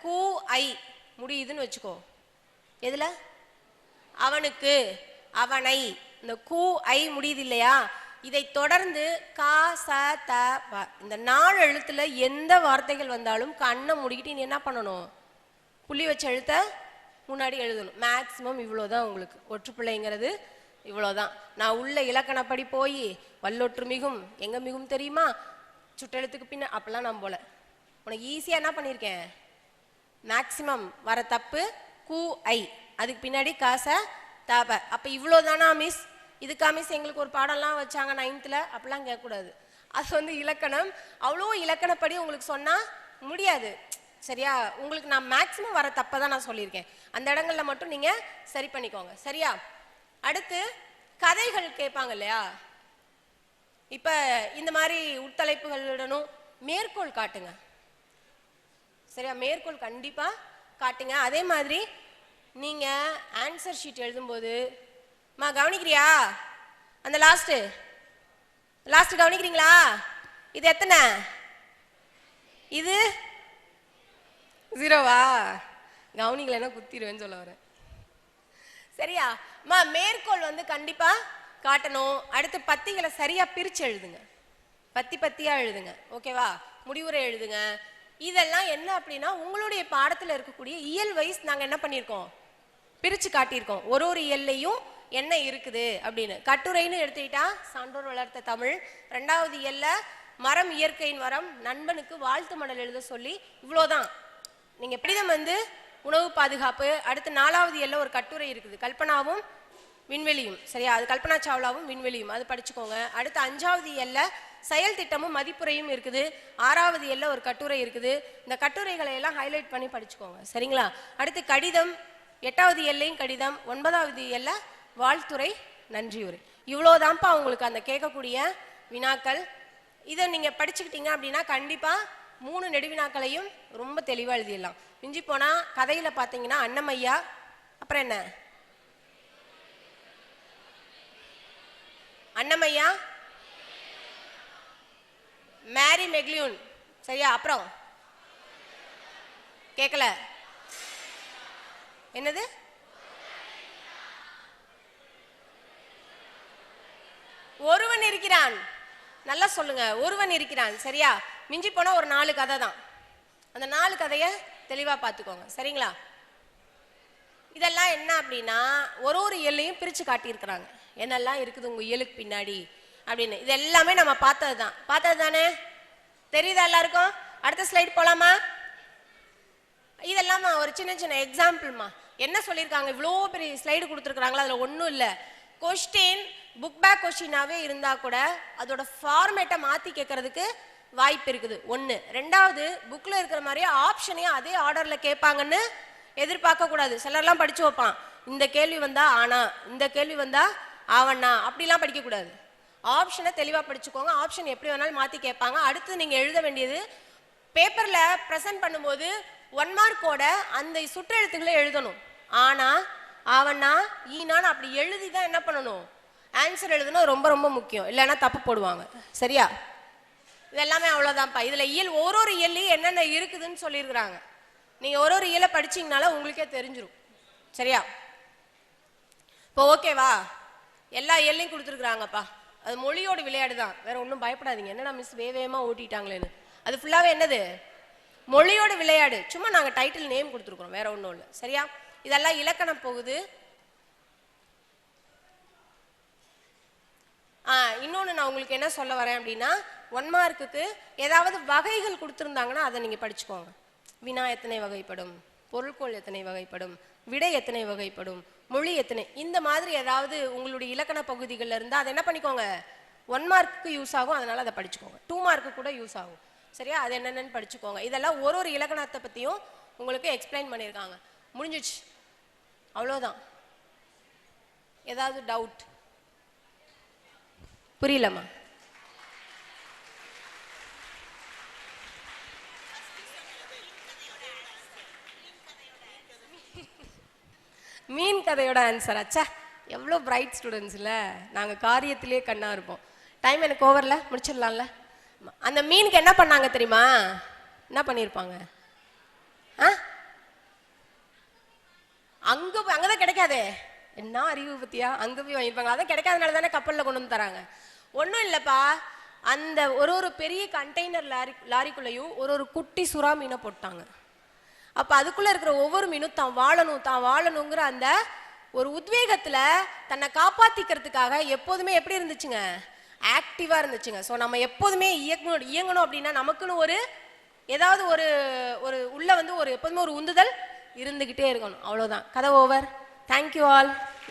கூ ஐ முடியுதுன்னு வச்சுக்கோ. எதில்? அவனுக்கு, அவனை, இந்த கூ ஐ முடியுது இல்லையா? இதை தொடர்ந்து கா ச த ப, இந்த 4 எழுத்துல எந்த வார்த்தைகள் வந்தாலும் கண்ணை முடிக்கிட்டு நீ என்ன பண்ணணும், புள்ளி வச்ச எழுத்த முன்னாடி எழுதணும். மேக்சிமம் இவ்வளோதான் உங்களுக்கு ஒற்றுப்பிள்ளைங்கிறது, இவ்வளோதான். நான் உள்ள இலக்கணப்படி போய் வல்லொற்று மிகும் எங்கே மிகும் தெரியுமா, சுட்டெழுத்துக்கு பின்ன அப்பெல்லாம் நான் போல. உனக்கு ஈஸியாக என்ன பண்ணியிருக்கேன், மேக்சிமம் வர தப்பு கூ ஐ, அதுக்கு பின்னாடி காச தாப. அப்போ இவ்வளோதானா மிஸ், இதுக்கா மிஸ் எங்களுக்கு ஒரு பாடம்லாம் வச்சாங்க 9th அப்படிலாம் கேட்கக்கூடாது. அது வந்து இலக்கணம். அவ்வளோ இலக்கணப்படி உங்களுக்கு சொன்னால் முடியாது. சரியா? உங்களுக்கு நான் மேக்சிமம் வர தப்பை தான் நான் சொல்லியிருக்கேன். அந்த இடங்கள்ல மட்டும் நீங்கள் சரி பண்ணிக்கோங்க. சரியா? அடுத்து கதைகள் கேட்பாங்க இல்லையா? இப்போ இந்த மாதிரி உட்தலைப்புகளுடனும் மேற்கோள் காட்டுங்க. சரியா? மேற்கோள் கண்டிப்பாக காட்டுங்க. அதே மாதிரி நீங்கள் ஆன்சர் ஷீட் எழுதும்போது கவனிக்கிறியா, அந்த லாஸ்ட் கவனிக்கிறீங்களா? இது எத்தனை? இது 0வா? கவனிக்கலைன்னா குத்திடுவேன்னு சொல்ல வரேன். சரியா? மேற்கோள் வந்து கண்டிப்பா காட்டணும். அடுத்து பத்திகளை சரியா பிரிச்சு எழுதுங்க, பத்தியா எழுதுங்க. ஓகேவா? முடிவுரை எழுதுங்க. இதெல்லாம் என்ன அப்படின்னா உங்களுடைய பாடத்தில் இருக்கக்கூடிய இயல் வைஸ் நாங்கள் என்ன பண்ணியிருக்கோம், பிரிச்சு காட்டியிருக்கோம். ஒரு இயல்லையும் என்ன இருக்குது அப்படின்னு. கட்டுரைன்னு எடுத்துக்கிட்டா சான்றோர் வளர்த்த தமிழ், 2வது இயல்ல மரம் இயற்கையின் வரம், நண்பனுக்கு வாழ்த்து மடல் எழுத சொல்லி, இவ்வளோதான். நீங்கள் கடிதம் வந்து உணவு பாதுகாப்பு. அடுத்து 4வது எல்ல ஒரு கட்டுரை இருக்குது, கல்பனாவும் விண்வெளியும். சரியா, அது கல்பனா சாவ்லாவும் விண்வெளியும், அது படிச்சுக்கோங்க. அடுத்து 5வது எல்ல செயல் திட்டமும் மதிப்புரையும் இருக்குது. 6வது எல்ல ஒரு கட்டுரை இருக்குது. இந்த கட்டுரைகளை எல்லாம் ஹைலைட் பண்ணி படிச்சுக்கோங்க. சரிங்களா? அடுத்து கடிதம், 8வது எல்லையும் கடிதம், 9வது எல்ல வாழ்த்துறை, நன்றியுரை. இவ்வளோதான்ப்பா உங்களுக்கு அந்த கேட்கக்கூடிய வினாக்கள். இதை நீங்கள் படிச்சுக்கிட்டீங்க அப்படின்னா கண்டிப்பாக 3 நெடுவினாக்களையும் ரொம்ப தெளிவாக எழுதிடலாம். மிஞ்சி போனால் கதையில் பார்த்தீங்கன்னா அன்னமையா, அப்புறம் என்ன, அன்னமையா, மேரி மெக்லியூன். சரியா? அப்புறம் கேட்கல, என்னது, ஒருவன் இருக்கிறான். நல்லா சொல்லுங்க, ஒருவன் இருக்கிறான். சரியா? மிஞ்சி போனா ஒரு 4 கதை தான். அந்த 4 கதையை தெளிவா பார்த்துக்கோங்க. சரிங்களா? இதெல்லாம் என்ன அப்படின்னா ஒரு இயலையும் பிரிச்சு காட்டியிருக்கிறாங்க, என்னெல்லாம் இருக்குது உங்க இயலுக்கு பின்னாடி அப்படின்னு. இது எல்லாமே நம்ம பார்த்தது தானே? தெரியுதா எல்லாருக்கும்? அடுத்த ஸ்லைட் போலாமா? இதெல்லாம் ஒரு சின்ன எக்ஸாம்பிள்மா. என்ன சொல்லியிருக்காங்க, இவ்வளோ பெரிய ஸ்லைடு கொடுத்துருக்குறாங்களா, அதில் ஒன்றும் இல்லை. கொஸ்டின் புக் பேக் கொஸ்டினாவே இருந்தா கூட அதோட ஃபார்மேட்டை மாற்றி கேட்கறதுக்கு வாய்ப்பு இருக்குது. 1. 2வது, புக்கில் இருக்கிற மாதிரியே ஆப்ஷனையும் அதே ஆர்டரில் கேட்பாங்கன்னு எதிர்பார்க்க கூடாது. சிலர்லாம் படிச்சு வைப்பான், இந்த கேள்வி வந்தா ஆனா, இந்த கேள்வி வந்தா ஆவண்ணா, அப்படிலாம் படிக்கக்கூடாது. ஆப்ஷனை தெளிவாக படிச்சுக்கோங்க. ஆப்ஷன் எப்படி வேணாலும் மாற்றி கேட்பாங்க. அடுத்து நீங்கள் எழுத வேண்டியது, பேப்பரில் ப்ரெசென்ட் பண்ணும்போது 1 மார்க்கோட அந்த சுற்றெழுத்துக்களை எழுதணும். ஆனா, ஆவண்ணா, ஈனான்னு அப்படி எழுதி தான் என்ன பண்ணணும், ஆன்சர் எழுதணும். ரொம்ப ரொம்ப முக்கியம், இல்லைன்னா தப்பு போடுவாங்க. சரியா? இது எல்லாமே அவ்வளோதான்ப்பா. இதில் இயல் ஒரு இயல்லையும் என்னென்ன இருக்குதுன்னு சொல்லியிருக்கிறாங்க. நீங்கள் ஒரு இயலை படிச்சிங்கனால உங்களுக்கே தெரிஞ்சிடும். சரியா? இப்போ ஓகேவா? எல்லா இயல்லையும் கொடுத்துருக்குறாங்கப்பா. அது மொழியோட விளையாடு தான், வேற ஒன்றும் பயப்படாதீங்க. என்னடா மிஸ் வேகமாக ஓட்டிட்டாங்களேன்னு, அது ஃபுல்லாகவே என்னது, மொழியோட விளையாடு. சும்மா நாங்கள் டைட்டில் நேம் கொடுத்துருக்குறோம், வேற ஒன்றும் இல்லை. சரியா? இதெல்லாம் இலக்கணம் போகுது. இன்னொன்று நான் உங்களுக்கு என்ன சொல்ல வரேன் அப்படின்னா, 1 மார்க்குக்கு ஏதாவது வகைகள் கொடுத்துருந்தாங்கன்னா அதை நீங்கள் படிச்சுக்கோங்க. வினா எத்தனை வகைப்படும், பொருள்கோள் எத்தனை வகைப்படும், விடை எத்தனை வகைப்படும், மொழி எத்தனை, இந்த மாதிரி ஏதாவது உங்களுடைய இலக்கண பகுதிகளில் இருந்தால் அதை என்ன பண்ணிக்கோங்க, 1 மார்க்குக்கு யூஸ் ஆகும். அதனால் அதை படிச்சுக்கோங்க. 2 மார்க்கு கூட யூஸ் ஆகும். சரியா? அது என்னென்னு படிச்சுக்கோங்க. இதெல்லாம் ஒரு இலக்கணத்தை பற்றியும் உங்களுக்கு எக்ஸ்பிளைன் பண்ணியிருக்காங்க. முடிஞ்சிச்சு, அவ்வளோதான். ஏதாவது டவுட்? புரியலம்மா? மீன் கதையோட ஆன்சர். அச்சா, எவ்வளோ பிரைட் ஸ்டூடெண்ட்ஸ் இல்லை நாங்கள், காரியத்திலே கண்ணா இருப்போம். டைம் எனக்கு ஓவரில், முடிச்சிடலாம்ல. அந்த மீனுக்கு என்ன பண்ணாங்க தெரியுமா? என்ன பண்ணியிருப்பாங்க? அங்கதான் கிடைக்காதே. என்ன அறிவு பத்தியா, அங்கே போய் வாங்கியிருப்பாங்க. அதான் கிடைக்காதனால தானே கப்பலில் கொண்டு வந்து தராங்க. ஒன்றும் இல்லைப்பா, அந்த ஒரு பெரிய கண்டெய்னர் லாரிக்குள்ளேயும் ஒரு குட்டி சுறா மீனை போட்டாங்க. அப்போ அதுக்குள்ளே இருக்கிற ஒவ்வொரு மீனும் தான் வாழணுங்கிற அந்த ஒரு உத்வேகத்தில் தன்னை காப்பாற்றிக்கிறதுக்காக எப்போதுமே எப்படி இருந்துச்சுங்க, ஆக்டிவாக இருந்துச்சுங்க. ஸோ நம்ம எப்போதுமே இயங்கணும் அப்படின்னா நமக்குன்னு ஏதாவது ஒரு உள்ள ஒரு எப்போதுமே ஒரு உந்துதல் இருந்துக்கிட்டே இருக்கணும். அவ்வளோதான், கதை ஓவர். Thank you all.